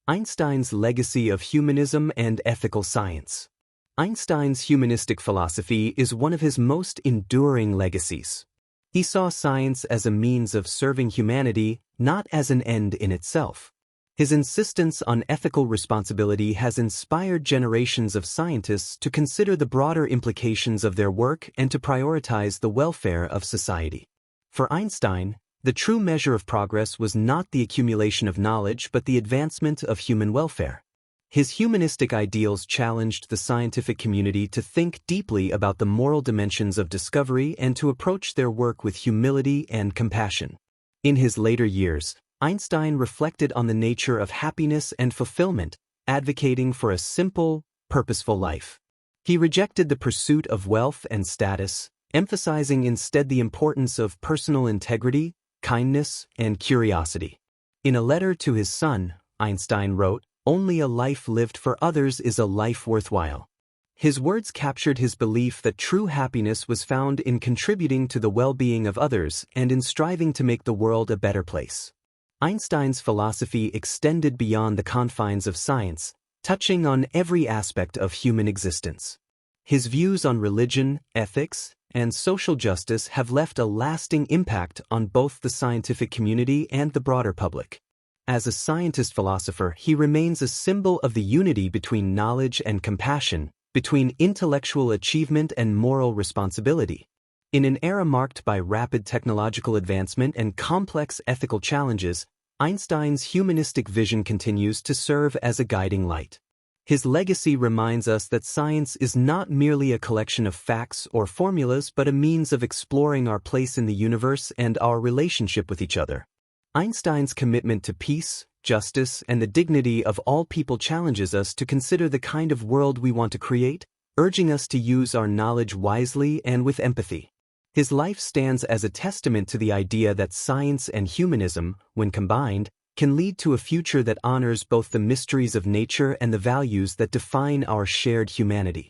Einstein's legacy of humanism and ethical science. Einstein's humanistic philosophy is one of his most enduring legacies. He saw science as a means of serving humanity, not as an end in itself. His insistence on ethical responsibility has inspired generations of scientists to consider the broader implications of their work and to prioritize the welfare of society. For Einstein, the true measure of progress was not the accumulation of knowledge but the advancement of human welfare. His humanistic ideals challenged the scientific community to think deeply about the moral dimensions of discovery and to approach their work with humility and compassion. In his later years, Einstein reflected on the nature of happiness and fulfillment, advocating for a simple, purposeful life. He rejected the pursuit of wealth and status, emphasizing instead the importance of personal integrity, kindness, and curiosity. In a letter to his son, Einstein wrote, "Only a life lived for others is a life worthwhile." His words captured his belief that true happiness was found in contributing to the well-being of others and in striving to make the world a better place. Einstein's philosophy extended beyond the confines of science, touching on every aspect of human existence. His views on religion, ethics, and social justice have left a lasting impact on both the scientific community and the broader public. As a scientist-philosopher, he remains a symbol of the unity between knowledge and compassion, between intellectual achievement and moral responsibility. In an era marked by rapid technological advancement and complex ethical challenges, Einstein's humanistic vision continues to serve as a guiding light. His legacy reminds us that science is not merely a collection of facts or formulas but a means of exploring our place in the universe and our relationship with each other. Einstein's commitment to peace, justice, and the dignity of all people challenges us to consider the kind of world we want to create, urging us to use our knowledge wisely and with empathy. His life stands as a testament to the idea that science and humanism, when combined, can lead to a future that honors both the mysteries of nature and the values that define our shared humanity.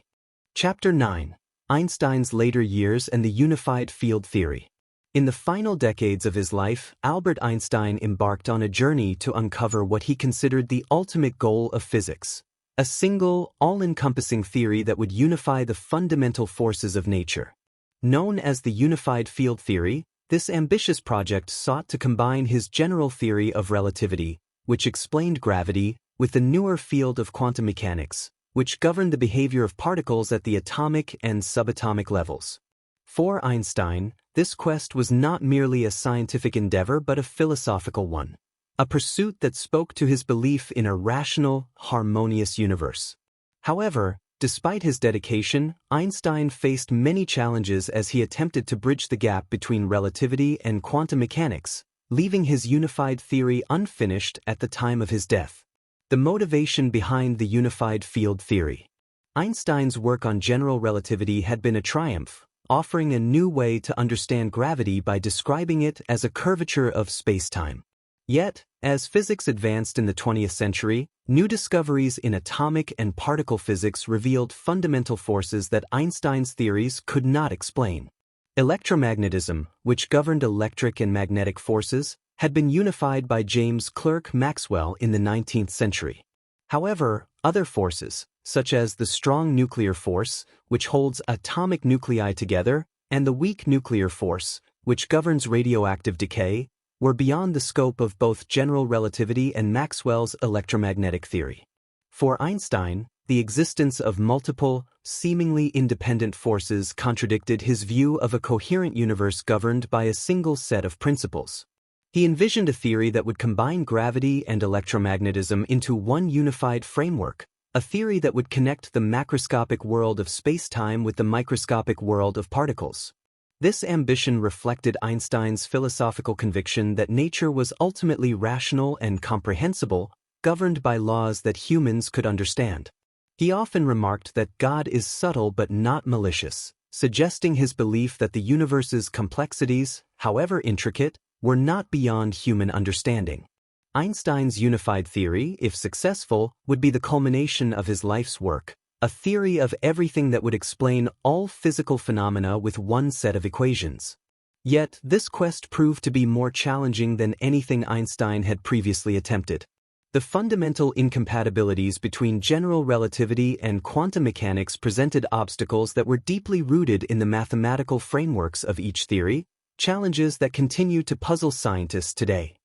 Chapter 9. Einstein's Later Years and the Unified Field Theory. In the final decades of his life, Albert Einstein embarked on a journey to uncover what he considered the ultimate goal of physics, a single, all-encompassing theory that would unify the fundamental forces of nature. Known as the unified field theory, this ambitious project sought to combine his general theory of relativity, which explained gravity, with the newer field of quantum mechanics, which governed the behavior of particles at the atomic and subatomic levels. For Einstein, this quest was not merely a scientific endeavor but a philosophical one, a pursuit that spoke to his belief in a rational, harmonious universe. However, despite his dedication, Einstein faced many challenges as he attempted to bridge the gap between relativity and quantum mechanics, leaving his unified theory unfinished at the time of his death. The motivation behind the unified field theory. Einstein's work on general relativity had been a triumph, offering a new way to understand gravity by describing it as a curvature of space-time. Yet, as physics advanced in the 20th century, new discoveries in atomic and particle physics revealed fundamental forces that Einstein's theories could not explain. Electromagnetism, which governed electric and magnetic forces, had been unified by James Clerk Maxwell in the 19th century. However, other forces, such as the strong nuclear force, which holds atomic nuclei together, and the weak nuclear force, which governs radioactive decay, were beyond the scope of both general relativity and Maxwell's electromagnetic theory. For Einstein, the existence of multiple, seemingly independent forces contradicted his view of a coherent universe governed by a single set of principles. He envisioned a theory that would combine gravity and electromagnetism into one unified framework, a theory that would connect the macroscopic world of space-time with the microscopic world of particles. This ambition reflected Einstein's philosophical conviction that nature was ultimately rational and comprehensible, governed by laws that humans could understand. He often remarked that God is subtle but not malicious, suggesting his belief that the universe's complexities, however intricate, were not beyond human understanding. Einstein's unified theory, if successful, would be the culmination of his life's work, a theory of everything that would explain all physical phenomena with one set of equations. Yet, this quest proved to be more challenging than anything Einstein had previously attempted. The fundamental incompatibilities between general relativity and quantum mechanics presented obstacles that were deeply rooted in the mathematical frameworks of each theory, challenges that continue to puzzle scientists today.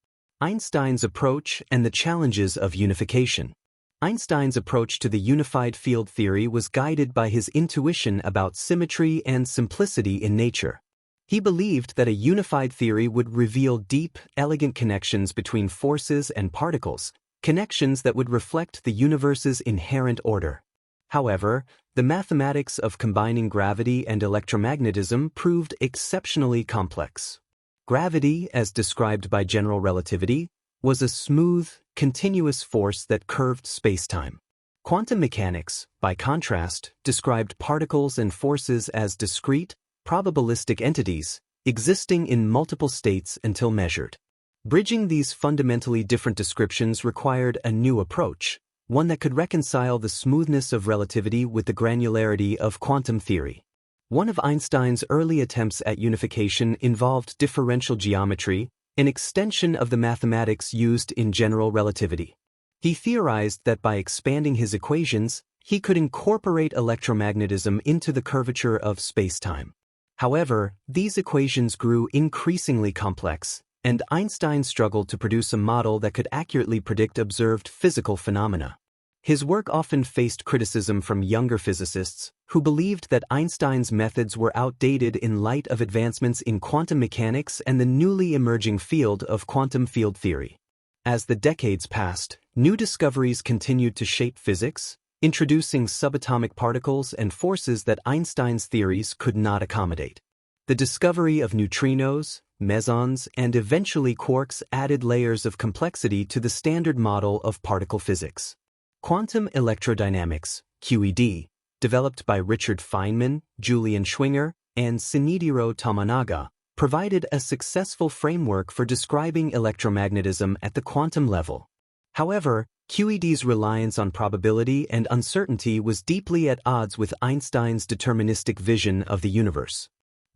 Einstein's approach and the challenges of unification. Einstein's approach to the unified field theory was guided by his intuition about symmetry and simplicity in nature. He believed that a unified theory would reveal deep, elegant connections between forces and particles, connections that would reflect the universe's inherent order. However, the mathematics of combining gravity and electromagnetism proved exceptionally complex. Gravity, as described by general relativity, was a smooth, continuous force that curved space-time. Quantum mechanics, by contrast, described particles and forces as discrete, probabilistic entities, existing in multiple states until measured. Bridging these fundamentally different descriptions required a new approach, one that could reconcile the smoothness of relativity with the granularity of quantum theory. One of Einstein's early attempts at unification involved differential geometry, an extension of the mathematics used in general relativity. He theorized that by expanding his equations, he could incorporate electromagnetism into the curvature of space-time. However, these equations grew increasingly complex, and Einstein struggled to produce a model that could accurately predict observed physical phenomena. His work often faced criticism from younger physicists, who believed that Einstein's methods were outdated in light of advancements in quantum mechanics and the newly emerging field of quantum field theory. As the decades passed, new discoveries continued to shape physics, introducing subatomic particles and forces that Einstein's theories could not accommodate. The discovery of neutrinos, mesons, and eventually quarks added layers of complexity to the standard model of particle physics. Quantum electrodynamics, QED, developed by Richard Feynman, Julian Schwinger, and Shinichiro Tominaga, provided a successful framework for describing electromagnetism at the quantum level. However, QED's reliance on probability and uncertainty was deeply at odds with Einstein's deterministic vision of the universe.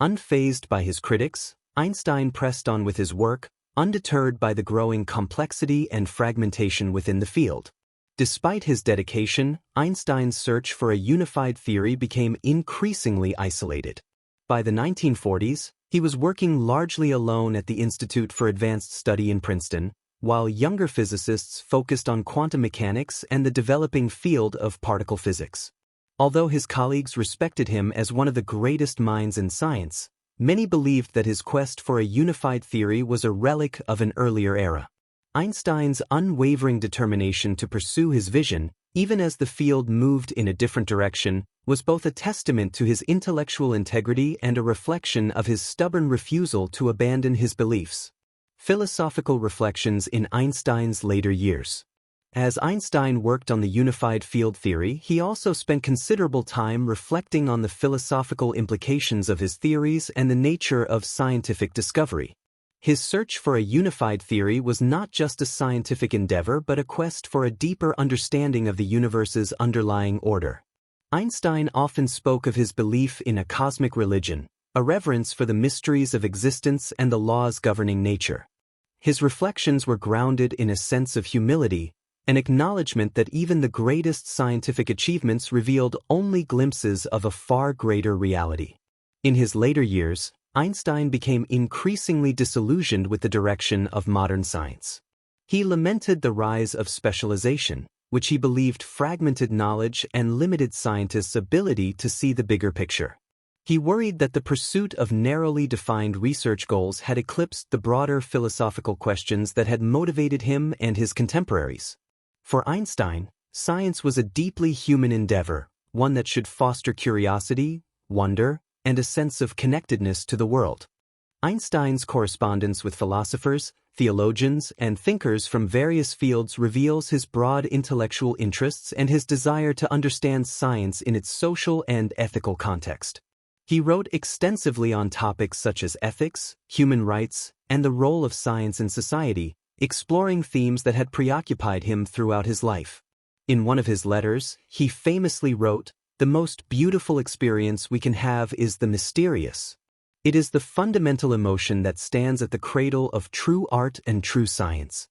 Unfazed by his critics, Einstein pressed on with his work, undeterred by the growing complexity and fragmentation within the field. Despite his dedication, Einstein's search for a unified theory became increasingly isolated. By the 1940s, he was working largely alone at the Institute for Advanced Study in Princeton, while younger physicists focused on quantum mechanics and the developing field of particle physics. Although his colleagues respected him as one of the greatest minds in science, many believed that his quest for a unified theory was a relic of an earlier era. Einstein's unwavering determination to pursue his vision, even as the field moved in a different direction, was both a testament to his intellectual integrity and a reflection of his stubborn refusal to abandon his beliefs. Philosophical reflections in Einstein's later years. As Einstein worked on the unified field theory, he also spent considerable time reflecting on the philosophical implications of his theories and the nature of scientific discovery. His search for a unified theory was not just a scientific endeavor but a quest for a deeper understanding of the universe's underlying order. Einstein often spoke of his belief in a cosmic religion, a reverence for the mysteries of existence and the laws governing nature. His reflections were grounded in a sense of humility, an acknowledgement that even the greatest scientific achievements revealed only glimpses of a far greater reality. In his later years, Einstein became increasingly disillusioned with the direction of modern science. He lamented the rise of specialization, which he believed fragmented knowledge and limited scientists' ability to see the bigger picture. He worried that the pursuit of narrowly defined research goals had eclipsed the broader philosophical questions that had motivated him and his contemporaries. For Einstein, science was a deeply human endeavor, one that should foster curiosity, wonder, and a sense of connectedness to the world. Einstein's correspondence with philosophers, theologians, and thinkers from various fields reveals his broad intellectual interests and his desire to understand science in its social and ethical context. He wrote extensively on topics such as ethics, human rights, and the role of science in society, exploring themes that had preoccupied him throughout his life. In one of his letters, he famously wrote, "The most beautiful experience we can have is the mysterious. It is the fundamental emotion that stands at the cradle of true art and true science."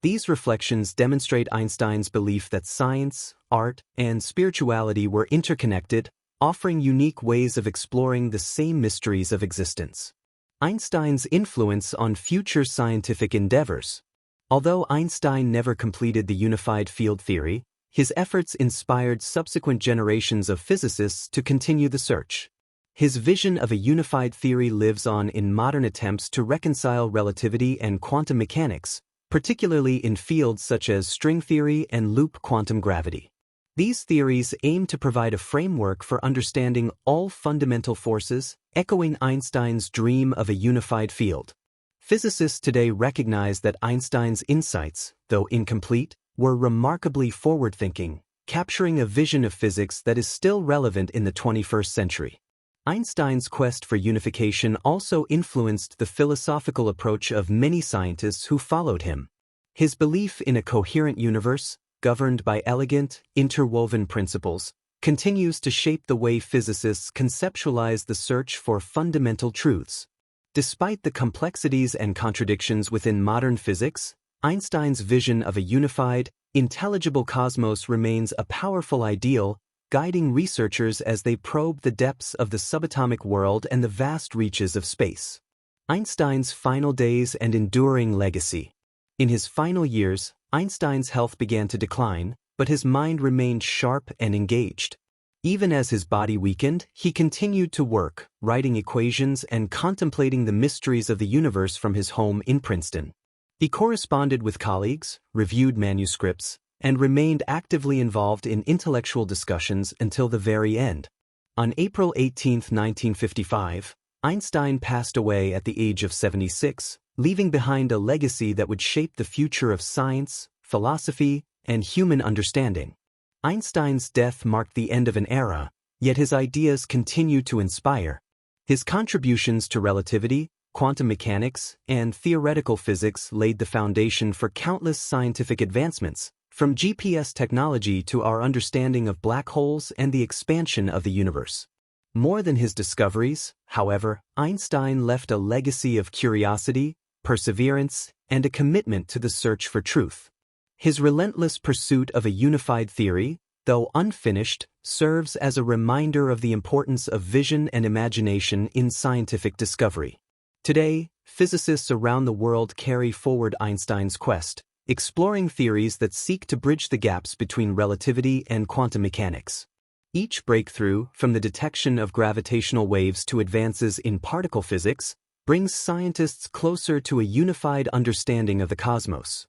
These reflections demonstrate Einstein's belief that science, art, and spirituality were interconnected, offering unique ways of exploring the same mysteries of existence. Einstein's influence on future scientific endeavors. Although Einstein never completed the unified field theory, his efforts inspired subsequent generations of physicists to continue the search. His vision of a unified theory lives on in modern attempts to reconcile relativity and quantum mechanics, particularly in fields such as string theory and loop quantum gravity. These theories aim to provide a framework for understanding all fundamental forces, echoing Einstein's dream of a unified field. Physicists today recognize that Einstein's insights, though incomplete, were remarkably forward-thinking, capturing a vision of physics that is still relevant in the 21st century. Einstein's quest for unification also influenced the philosophical approach of many scientists who followed him. His belief in a coherent universe, governed by elegant, interwoven principles, continues to shape the way physicists conceptualize the search for fundamental truths. Despite the complexities and contradictions within modern physics, Einstein's vision of a unified, intelligible cosmos remains a powerful ideal, guiding researchers as they probe the depths of the subatomic world and the vast reaches of space. Einstein's final days and enduring legacy. In his final years, Einstein's health began to decline, but his mind remained sharp and engaged. Even as his body weakened, he continued to work, writing equations and contemplating the mysteries of the universe from his home in Princeton. He corresponded with colleagues, reviewed manuscripts, and remained actively involved in intellectual discussions until the very end. On April 18, 1955, Einstein passed away at the age of 76, leaving behind a legacy that would shape the future of science, philosophy, and human understanding. Einstein's death marked the end of an era, yet his ideas continue to inspire. His contributions to relativity, quantum mechanics, and theoretical physics laid the foundation for countless scientific advancements, from GPS technology to our understanding of black holes and the expansion of the universe. More than his discoveries, however, Einstein left a legacy of curiosity, perseverance, and a commitment to the search for truth. His relentless pursuit of a unified theory, though unfinished, serves as a reminder of the importance of vision and imagination in scientific discovery. Today, physicists around the world carry forward Einstein's quest, exploring theories that seek to bridge the gaps between relativity and quantum mechanics. Each breakthrough, from the detection of gravitational waves to advances in particle physics, brings scientists closer to a unified understanding of the cosmos.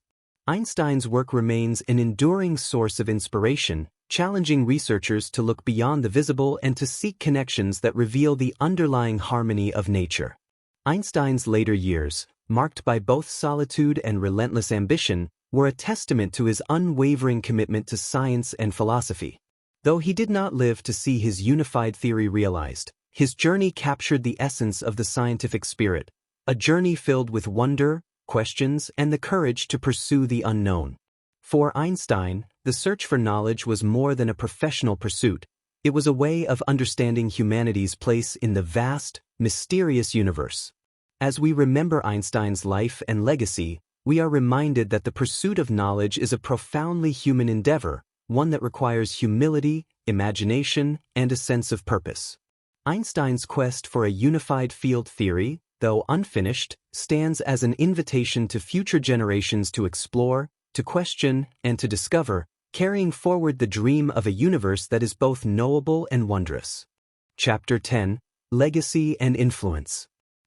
Einstein's work remains an enduring source of inspiration, challenging researchers to look beyond the visible and to seek connections that reveal the underlying harmony of nature. Einstein's later years, marked by both solitude and relentless ambition, were a testament to his unwavering commitment to science and philosophy. Though he did not live to see his unified theory realized, his journey captured the essence of the scientific spirit, a journey filled with wonder, questions, and the courage to pursue the unknown. For Einstein, the search for knowledge was more than a professional pursuit. It was a way of understanding humanity's place in the vast, mysterious universe. As we remember Einstein's life and legacy, we are reminded that the pursuit of knowledge is a profoundly human endeavor, one that requires humility, imagination, and a sense of purpose. Einstein's quest for a unified field theory, though unfinished, stands as an invitation to future generations to explore, to question, and to discover, carrying forward the dream of a universe that is both knowable and wondrous. Chapter 10: Legacy and Influence.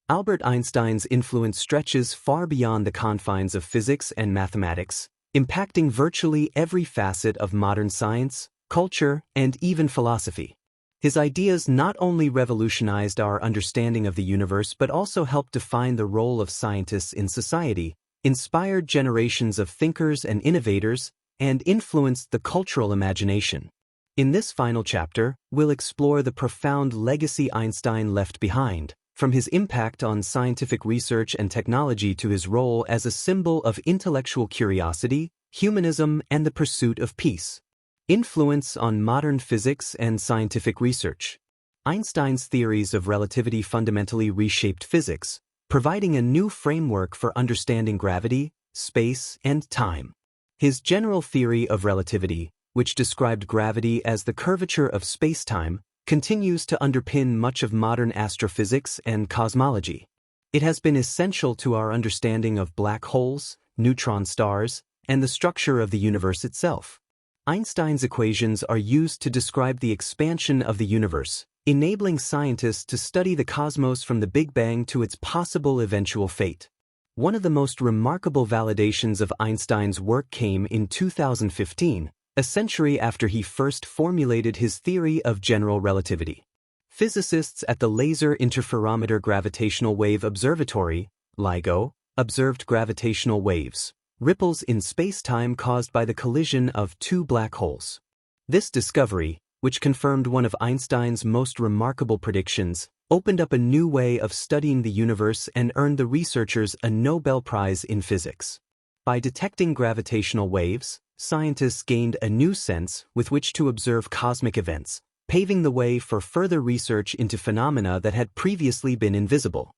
Albert Einstein's influence stretches far beyond the confines of physics and mathematics, impacting virtually every facet of modern science, culture, and even philosophy. His ideas not only revolutionized our understanding of the universe but also helped define the role of scientists in society, inspired generations of thinkers and innovators, and influenced the cultural imagination. In this final chapter, we'll explore the profound legacy Einstein left behind, from his impact on scientific research and technology to his role as a symbol of intellectual curiosity, humanism, and the pursuit of peace. Influence on modern physics and scientific research. Einstein's theories of relativity fundamentally reshaped physics, providing a new framework for understanding gravity, space, and time. His general theory of relativity, which described gravity as the curvature of space-time, continues to underpin much of modern astrophysics and cosmology. It has been essential to our understanding of black holes, neutron stars, and the structure of the universe itself. Einstein's equations are used to describe the expansion of the universe, enabling scientists to study the cosmos from the Big Bang to its possible eventual fate. One of the most remarkable validations of Einstein's work came in 2015, a century after he first formulated his theory of general relativity. Physicists at the Laser Interferometer Gravitational Wave Observatory, LIGO, observed gravitational waves, ripples in space-time caused by the collision of two black holes. This discovery, which confirmed one of Einstein's most remarkable predictions, opened up a new way of studying the universe and earned the researchers a Nobel Prize in Physics. By detecting gravitational waves, scientists gained a new sense with which to observe cosmic events, paving the way for further research into phenomena that had previously been invisible.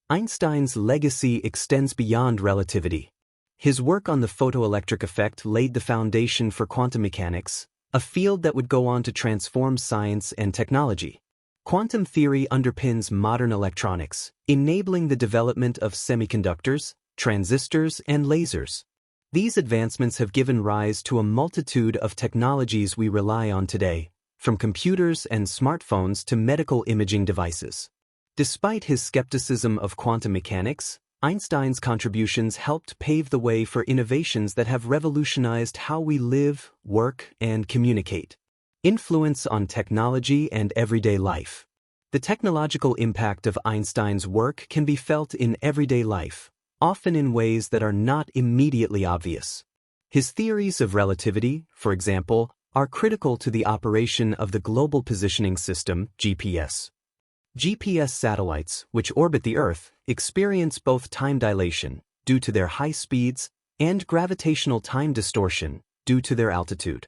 Einstein's legacy extends beyond relativity. His work on the photoelectric effect laid the foundation for quantum mechanics, a field that would go on to transform science and technology. Quantum theory underpins modern electronics, enabling the development of semiconductors, transistors, and lasers. These advancements have given rise to a multitude of technologies we rely on today, from computers and smartphones to medical imaging devices. Despite his skepticism of quantum mechanics, Einstein's contributions helped pave the way for innovations that have revolutionized how we live, work, and communicate. Influence on technology and everyday life. The technological impact of Einstein's work can be felt in everyday life, often in ways that are not immediately obvious. His theories of relativity, for example, are critical to the operation of the Global Positioning System, GPS. GPS satellites, which orbit the Earth, experience both time dilation, due to their high speeds, and gravitational time distortion, due to their altitude.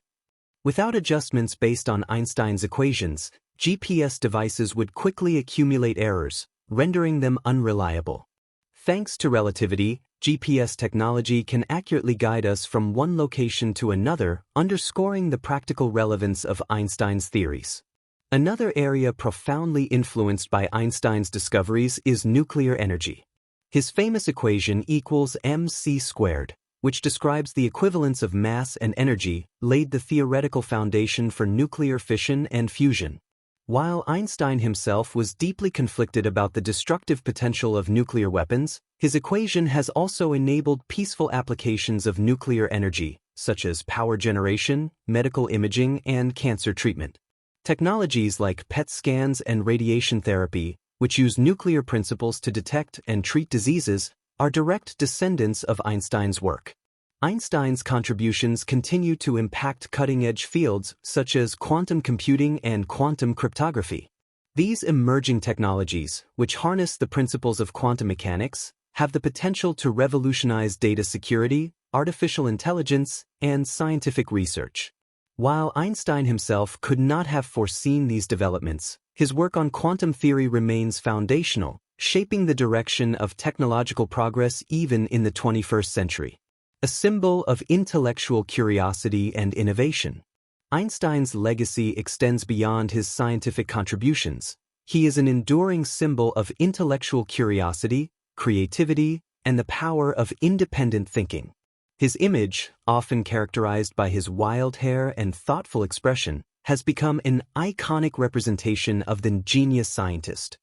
Without adjustments based on Einstein's equations, GPS devices would quickly accumulate errors, rendering them unreliable. Thanks to relativity, GPS technology can accurately guide us from one location to another, underscoring the practical relevance of Einstein's theories. Another area profoundly influenced by Einstein's discoveries is nuclear energy. His famous equation equals mc squared, which describes the equivalence of mass and energy, laid the theoretical foundation for nuclear fission and fusion. While Einstein himself was deeply conflicted about the destructive potential of nuclear weapons, his equation has also enabled peaceful applications of nuclear energy, such as power generation, medical imaging, and cancer treatment. Technologies like PET scans and radiation therapy, which use nuclear principles to detect and treat diseases, are direct descendants of Einstein's work. Einstein's contributions continue to impact cutting-edge fields such as quantum computing and quantum cryptography. These emerging technologies, which harness the principles of quantum mechanics, have the potential to revolutionize data security, artificial intelligence, and scientific research. While Einstein himself could not have foreseen these developments, his work on quantum theory remains foundational, shaping the direction of technological progress even in the 21st century. A symbol of intellectual curiosity and innovation, Einstein's legacy extends beyond his scientific contributions. He is an enduring symbol of intellectual curiosity, creativity, and the power of independent thinking. His image, often characterized by his wild hair and thoughtful expression, has become an iconic representation of the genius scientist.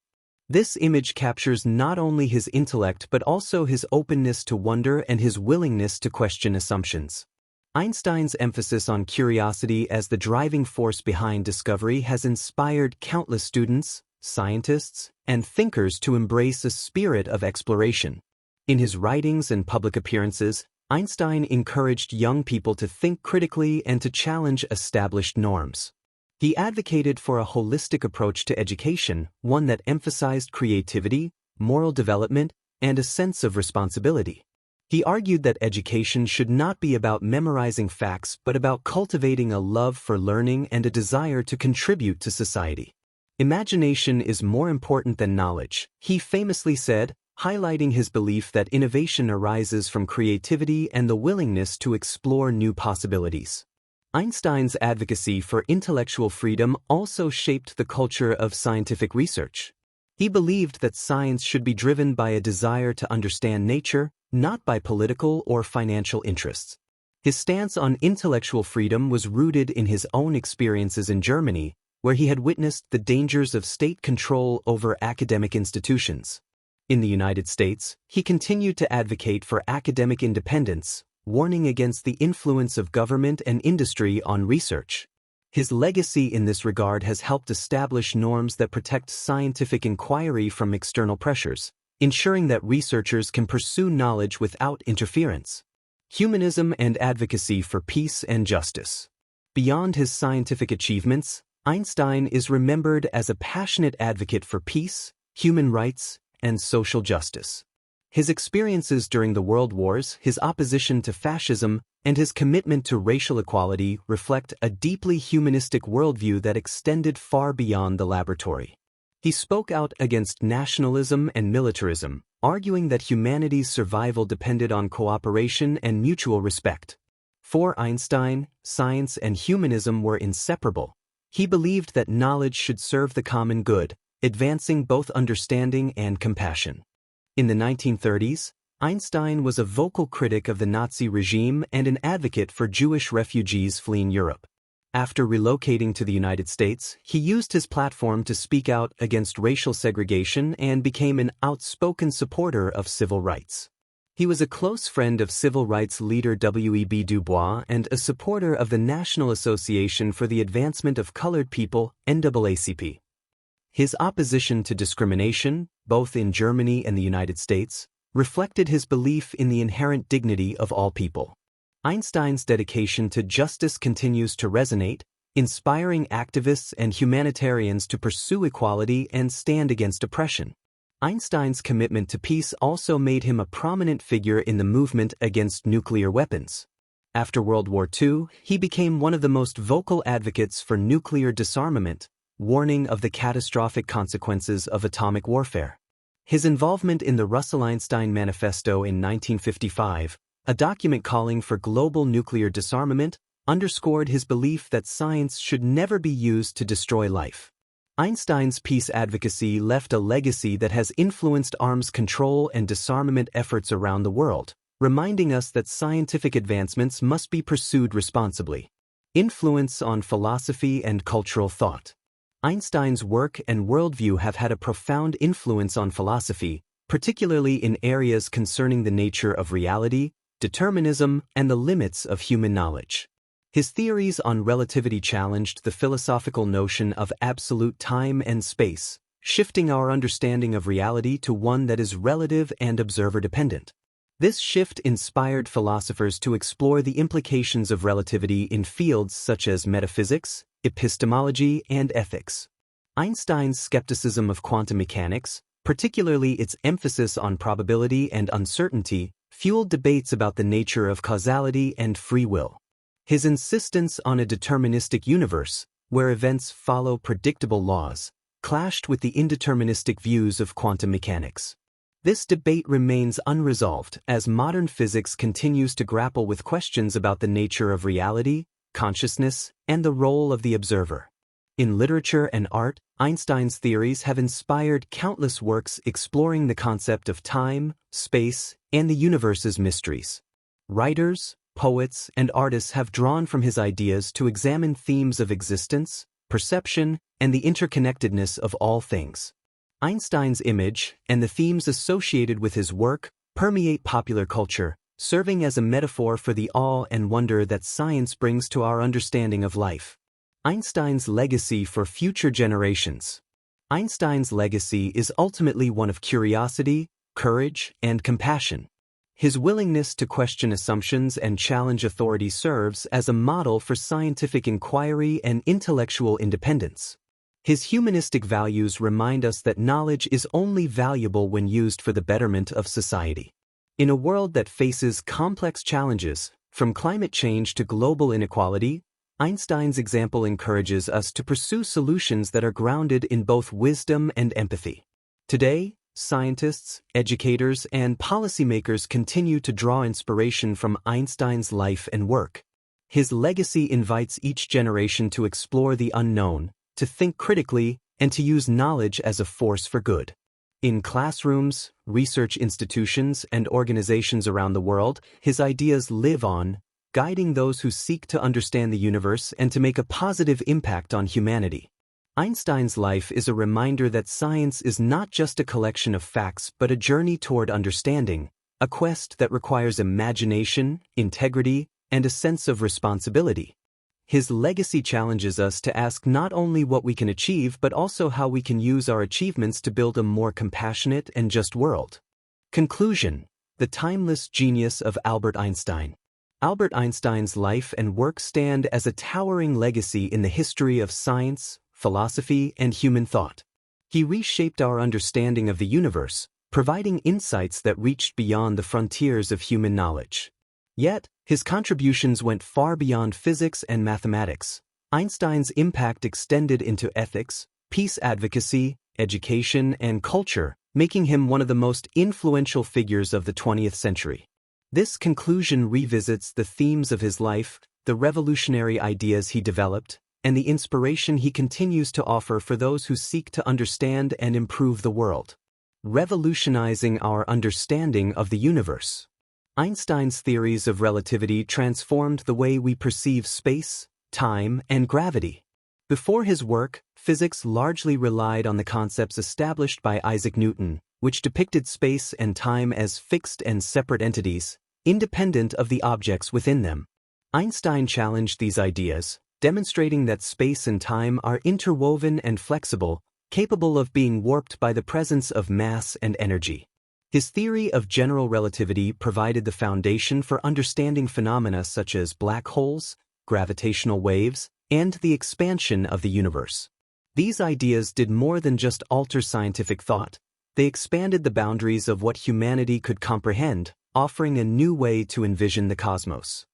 This image captures not only his intellect but also his openness to wonder and his willingness to question assumptions. Einstein's emphasis on curiosity as the driving force behind discovery has inspired countless students, scientists, and thinkers to embrace a spirit of exploration. In his writings and public appearances, Einstein encouraged young people to think critically and to challenge established norms. He advocated for a holistic approach to education, one that emphasized creativity, moral development, and a sense of responsibility. He argued that education should not be about memorizing facts but about cultivating a love for learning and a desire to contribute to society. Imagination is more important than knowledge, he famously said, highlighting his belief that innovation arises from creativity and the willingness to explore new possibilities. Einstein's advocacy for intellectual freedom also shaped the culture of scientific research. He believed that science should be driven by a desire to understand nature, not by political or financial interests. His stance on intellectual freedom was rooted in his own experiences in Germany, where he had witnessed the dangers of state control over academic institutions. In the United States, he continued to advocate for academic independence, warning against the influence of government and industry on research. His legacy in this regard has helped establish norms that protect scientific inquiry from external pressures, ensuring that researchers can pursue knowledge without interference. Humanism and advocacy for peace and justice. Beyond his scientific achievements, Einstein is remembered as a passionate advocate for peace, human rights, and social justice. His experiences during the World Wars, his opposition to fascism, and his commitment to racial equality reflect a deeply humanistic worldview that extended far beyond the laboratory. He spoke out against nationalism and militarism, arguing that humanity's survival depended on cooperation and mutual respect. For Einstein, science and humanism were inseparable. He believed that knowledge should serve the common good, advancing both understanding and compassion. In the 1930s, Einstein was a vocal critic of the Nazi regime and an advocate for Jewish refugees fleeing Europe. After relocating to the United States, he used his platform to speak out against racial segregation and became an outspoken supporter of civil rights. He was a close friend of civil rights leader W.E.B. Du Bois and a supporter of the National Association for the Advancement of Colored People, NAACP. His opposition to discrimination, both in Germany and the United States, reflected his belief in the inherent dignity of all people. Einstein's dedication to justice continues to resonate, inspiring activists and humanitarians to pursue equality and stand against oppression. Einstein's commitment to peace also made him a prominent figure in the movement against nuclear weapons. After World War II, he became one of the most vocal advocates for nuclear disarmament, warning of the catastrophic consequences of atomic warfare. His involvement in the Russell-Einstein Manifesto in 1955, a document calling for global nuclear disarmament, underscored his belief that science should never be used to destroy life. Einstein's peace advocacy left a legacy that has influenced arms control and disarmament efforts around the world, reminding us that scientific advancements must be pursued responsibly. Influence on philosophy and cultural thought. Einstein's work and worldview have had a profound influence on philosophy, particularly in areas concerning the nature of reality, determinism, and the limits of human knowledge. His theories on relativity challenged the philosophical notion of absolute time and space, shifting our understanding of reality to one that is relative and observer-dependent. This shift inspired philosophers to explore the implications of relativity in fields such as metaphysics, epistemology, and ethics. Einstein's skepticism of quantum mechanics, particularly its emphasis on probability and uncertainty, fueled debates about the nature of causality and free will. His insistence on a deterministic universe, where events follow predictable laws, clashed with the indeterministic views of quantum mechanics. This debate remains unresolved as modern physics continues to grapple with questions about the nature of reality, consciousness, and the role of the observer. In literature and art, Einstein's theories have inspired countless works exploring the concept of time, space, and the universe's mysteries. Writers, poets, and artists have drawn from his ideas to examine themes of existence, perception, and the interconnectedness of all things. Einstein's image and the themes associated with his work permeate popular culture, serving as a metaphor for the awe and wonder that science brings to our understanding of life. Einstein's legacy for future generations. Einstein's legacy is ultimately one of curiosity, courage, and compassion. His willingness to question assumptions and challenge authority serves as a model for scientific inquiry and intellectual independence. His humanistic values remind us that knowledge is only valuable when used for the betterment of society. In a world that faces complex challenges, from climate change to global inequality, Einstein's example encourages us to pursue solutions that are grounded in both wisdom and empathy. Today, scientists, educators, and policymakers continue to draw inspiration from Einstein's life and work. His legacy invites each generation to explore the unknown, to think critically, and to use knowledge as a force for good. In classrooms, research institutions, and organizations around the world, his ideas live on, guiding those who seek to understand the universe and to make a positive impact on humanity. Einstein's life is a reminder that science is not just a collection of facts but a journey toward understanding, a quest that requires imagination, integrity, and a sense of responsibility. His legacy challenges us to ask not only what we can achieve but also how we can use our achievements to build a more compassionate and just world. Conclusion: the timeless genius of Albert Einstein. Albert Einstein's life and work stand as a towering legacy in the history of science, philosophy, and human thought. He reshaped our understanding of the universe, providing insights that reached beyond the frontiers of human knowledge. Yet, his contributions went far beyond physics and mathematics. Einstein's impact extended into ethics, peace advocacy, education, and culture, making him one of the most influential figures of the 20th century. This conclusion revisits the themes of his life, the revolutionary ideas he developed, and the inspiration he continues to offer for those who seek to understand and improve the world. Revolutionizing our understanding of the universe. Einstein's theories of relativity transformed the way we perceive space, time, and gravity. Before his work, physics largely relied on the concepts established by Isaac Newton, which depicted space and time as fixed and separate entities, independent of the objects within them. Einstein challenged these ideas, demonstrating that space and time are interwoven and flexible, capable of being warped by the presence of mass and energy. His theory of general relativity provided the foundation for understanding phenomena such as black holes, gravitational waves, and the expansion of the universe. These ideas did more than just alter scientific thought. They expanded the boundaries of what humanity could comprehend, offering a new way to envision the cosmos.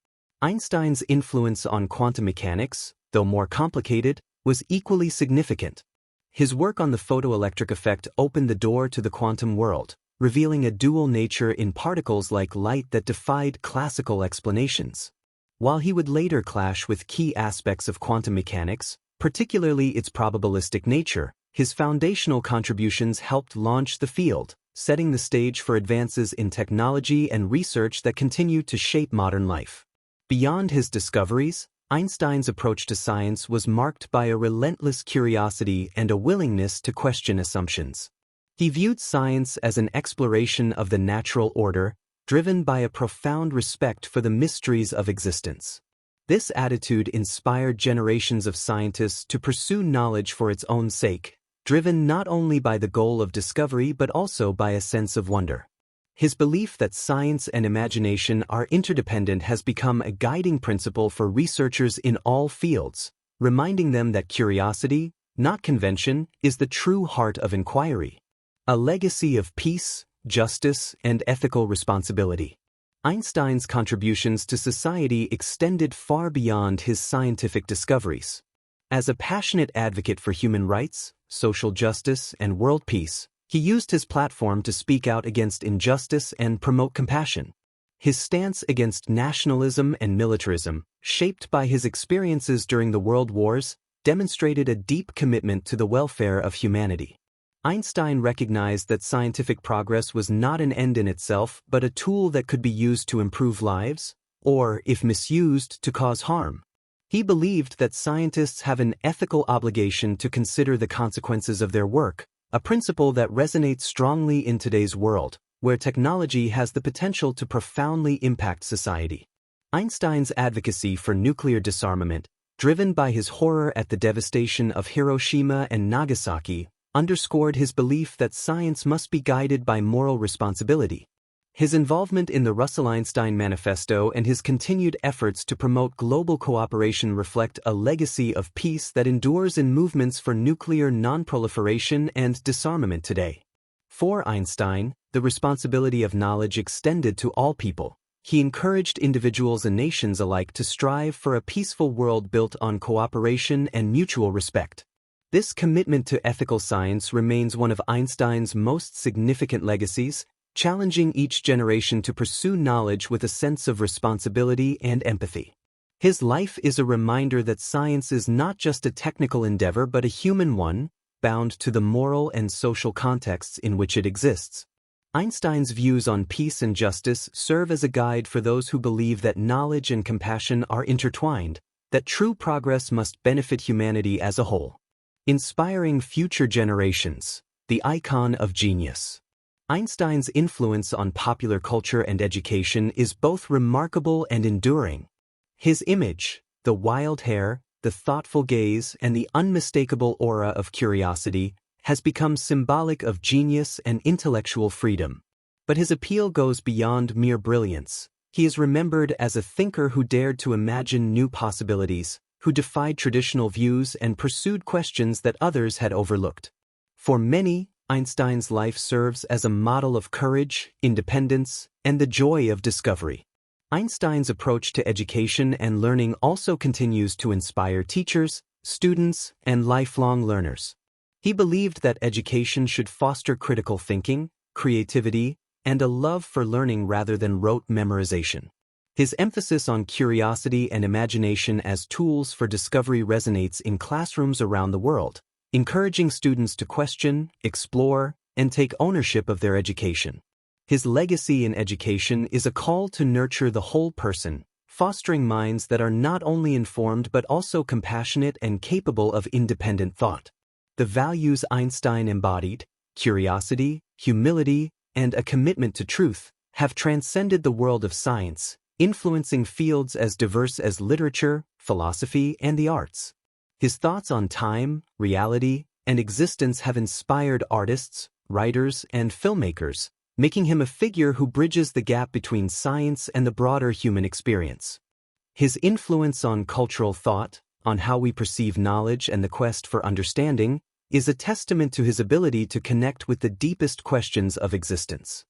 Einstein's influence on quantum mechanics, though more complicated, was equally significant. His work on the photoelectric effect opened the door to the quantum world, revealing a dual nature in particles like light that defied classical explanations. While he would later clash with key aspects of quantum mechanics, Particularly its probabilistic nature, his foundational contributions helped launch the field, setting the stage for advances in technology and research that continue to shape modern life. Beyond his discoveries, Einstein's approach to science was marked by a relentless curiosity and a willingness to question assumptions. He viewed science as an exploration of the natural order, driven by a profound respect for the mysteries of existence. This attitude inspired generations of scientists to pursue knowledge for its own sake, driven not only by the goal of discovery but also by a sense of wonder. His belief that science and imagination are interdependent has become a guiding principle for researchers in all fields, reminding them that curiosity, not convention, is the true heart of inquiry. A legacy of peace, justice, and ethical responsibility. Einstein's contributions to society extended far beyond his scientific discoveries. As a passionate advocate for human rights, social justice, and world peace, he used his platform to speak out against injustice and promote compassion. His stance against nationalism and militarism, shaped by his experiences during the World Wars, demonstrated a deep commitment to the welfare of humanity. Einstein recognized that scientific progress was not an end in itself but a tool that could be used to improve lives, or, if misused, to cause harm. He believed that scientists have an ethical obligation to consider the consequences of their work, a principle that resonates strongly in today's world, where technology has the potential to profoundly impact society. Einstein's advocacy for nuclear disarmament, driven by his horror at the devastation of Hiroshima and Nagasaki, underscored his belief that science must be guided by moral responsibility. His involvement in the Russell-Einstein Manifesto and his continued efforts to promote global cooperation reflect a legacy of peace that endures in movements for nuclear non-proliferation and disarmament today. For Einstein, the responsibility of knowledge extended to all people. He encouraged individuals and nations alike to strive for a peaceful world built on cooperation and mutual respect. This commitment to ethical science remains one of Einstein's most significant legacies, challenging each generation to pursue knowledge with a sense of responsibility and empathy. His life is a reminder that science is not just a technical endeavor but a human one, bound to the moral and social contexts in which it exists. Einstein's views on peace and justice serve as a guide for those who believe that knowledge and compassion are intertwined, that true progress must benefit humanity as a whole. Inspiring future generations, the icon of genius. Einstein's influence on popular culture and education is both remarkable and enduring. His image, the wild hair, the thoughtful gaze, and the unmistakable aura of curiosity, has become symbolic of genius and intellectual freedom. But his appeal goes beyond mere brilliance. He is remembered as a thinker who dared to imagine new possibilities, who defied traditional views and pursued questions that others had overlooked. For many, Einstein's life serves as a model of courage, independence, and the joy of discovery. Einstein's approach to education and learning also continues to inspire teachers, students, and lifelong learners. He believed that education should foster critical thinking, creativity, and a love for learning rather than rote memorization. His emphasis on curiosity and imagination as tools for discovery resonates in classrooms around the world, encouraging students to question, explore, and take ownership of their education. His legacy in education is a call to nurture the whole person, fostering minds that are not only informed but also compassionate and capable of independent thought. The values Einstein embodied, curiosity, humility, and a commitment to truth, have transcended the world of science, influencing fields as diverse as literature, philosophy, and the arts. His thoughts on time, reality, and existence have inspired artists, writers, and filmmakers, making him a figure who bridges the gap between science and the broader human experience. His influence on cultural thought, on how we perceive knowledge and the quest for understanding, is a testament to his ability to connect with the deepest questions of existence.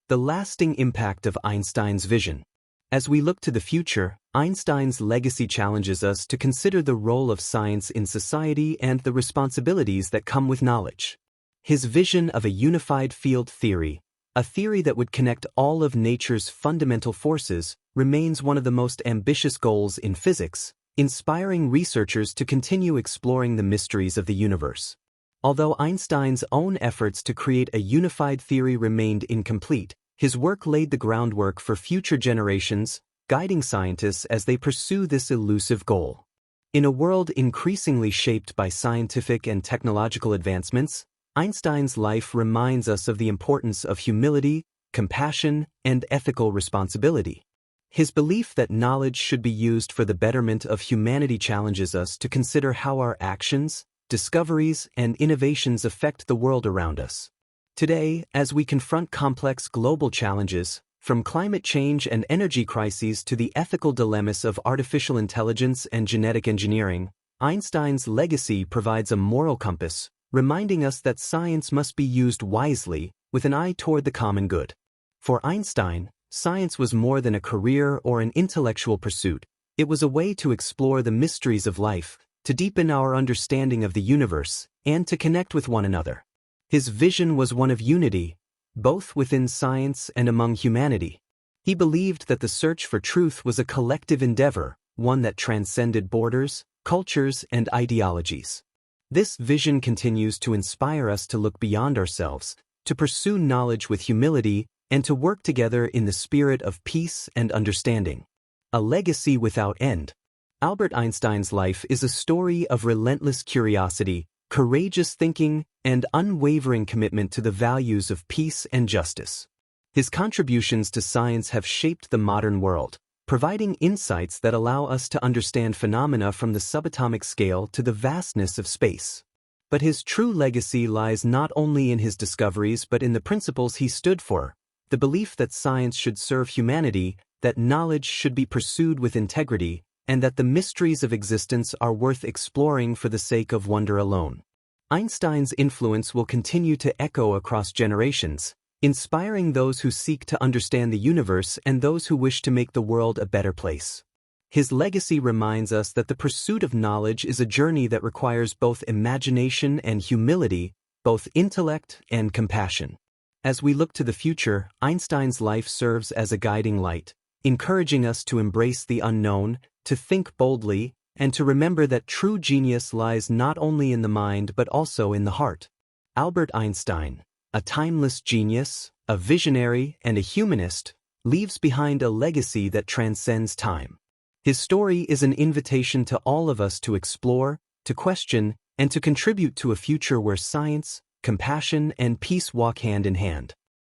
The lasting impact of Einstein's vision. As we look to the future, Einstein's legacy challenges us to consider the role of science in society and the responsibilities that come with knowledge. His vision of a unified field theory, a theory that would connect all of nature's fundamental forces, remains one of the most ambitious goals in physics, inspiring researchers to continue exploring the mysteries of the universe. Although Einstein's own efforts to create a unified theory remained incomplete, his work laid the groundwork for future generations, guiding scientists as they pursue this elusive goal. In a world increasingly shaped by scientific and technological advancements, Einstein's life reminds us of the importance of humility, compassion, and ethical responsibility. His belief that knowledge should be used for the betterment of humanity challenges us to consider how our actions, discoveries, and innovations affect the world around us. Today, as we confront complex global challenges, from climate change and energy crises to the ethical dilemmas of artificial intelligence and genetic engineering, Einstein's legacy provides a moral compass, reminding us that science must be used wisely, with an eye toward the common good. For Einstein, science was more than a career or an intellectual pursuit. It was a way to explore the mysteries of life, to deepen our understanding of the universe, and to connect with one another. His vision was one of unity, both within science and among humanity. He believed that the search for truth was a collective endeavor, one that transcended borders, cultures, and ideologies. This vision continues to inspire us to look beyond ourselves, to pursue knowledge with humility, and to work together in the spirit of peace and understanding. A legacy without end. Albert Einstein's life is a story of relentless curiosity, courageous thinking, and unwavering commitment to the values of peace and justice. His contributions to science have shaped the modern world, providing insights that allow us to understand phenomena from the subatomic scale to the vastness of space. But his true legacy lies not only in his discoveries but in the principles he stood for: the belief that science should serve humanity, that knowledge should be pursued with integrity, and that the mysteries of existence are worth exploring for the sake of wonder alone. Einstein's influence will continue to echo across generations, inspiring those who seek to understand the universe and those who wish to make the world a better place. His legacy reminds us that the pursuit of knowledge is a journey that requires both imagination and humility, both intellect and compassion. As we look to the future, Einstein's life serves as a guiding light, encouraging us to embrace the unknown, to think boldly, and to remember that true genius lies not only in the mind but also in the heart. Albert Einstein, a timeless genius, a visionary, and a humanist, leaves behind a legacy that transcends time. His story is an invitation to all of us to explore, to question, and to contribute to a future where science, compassion, and peace walk hand in hand.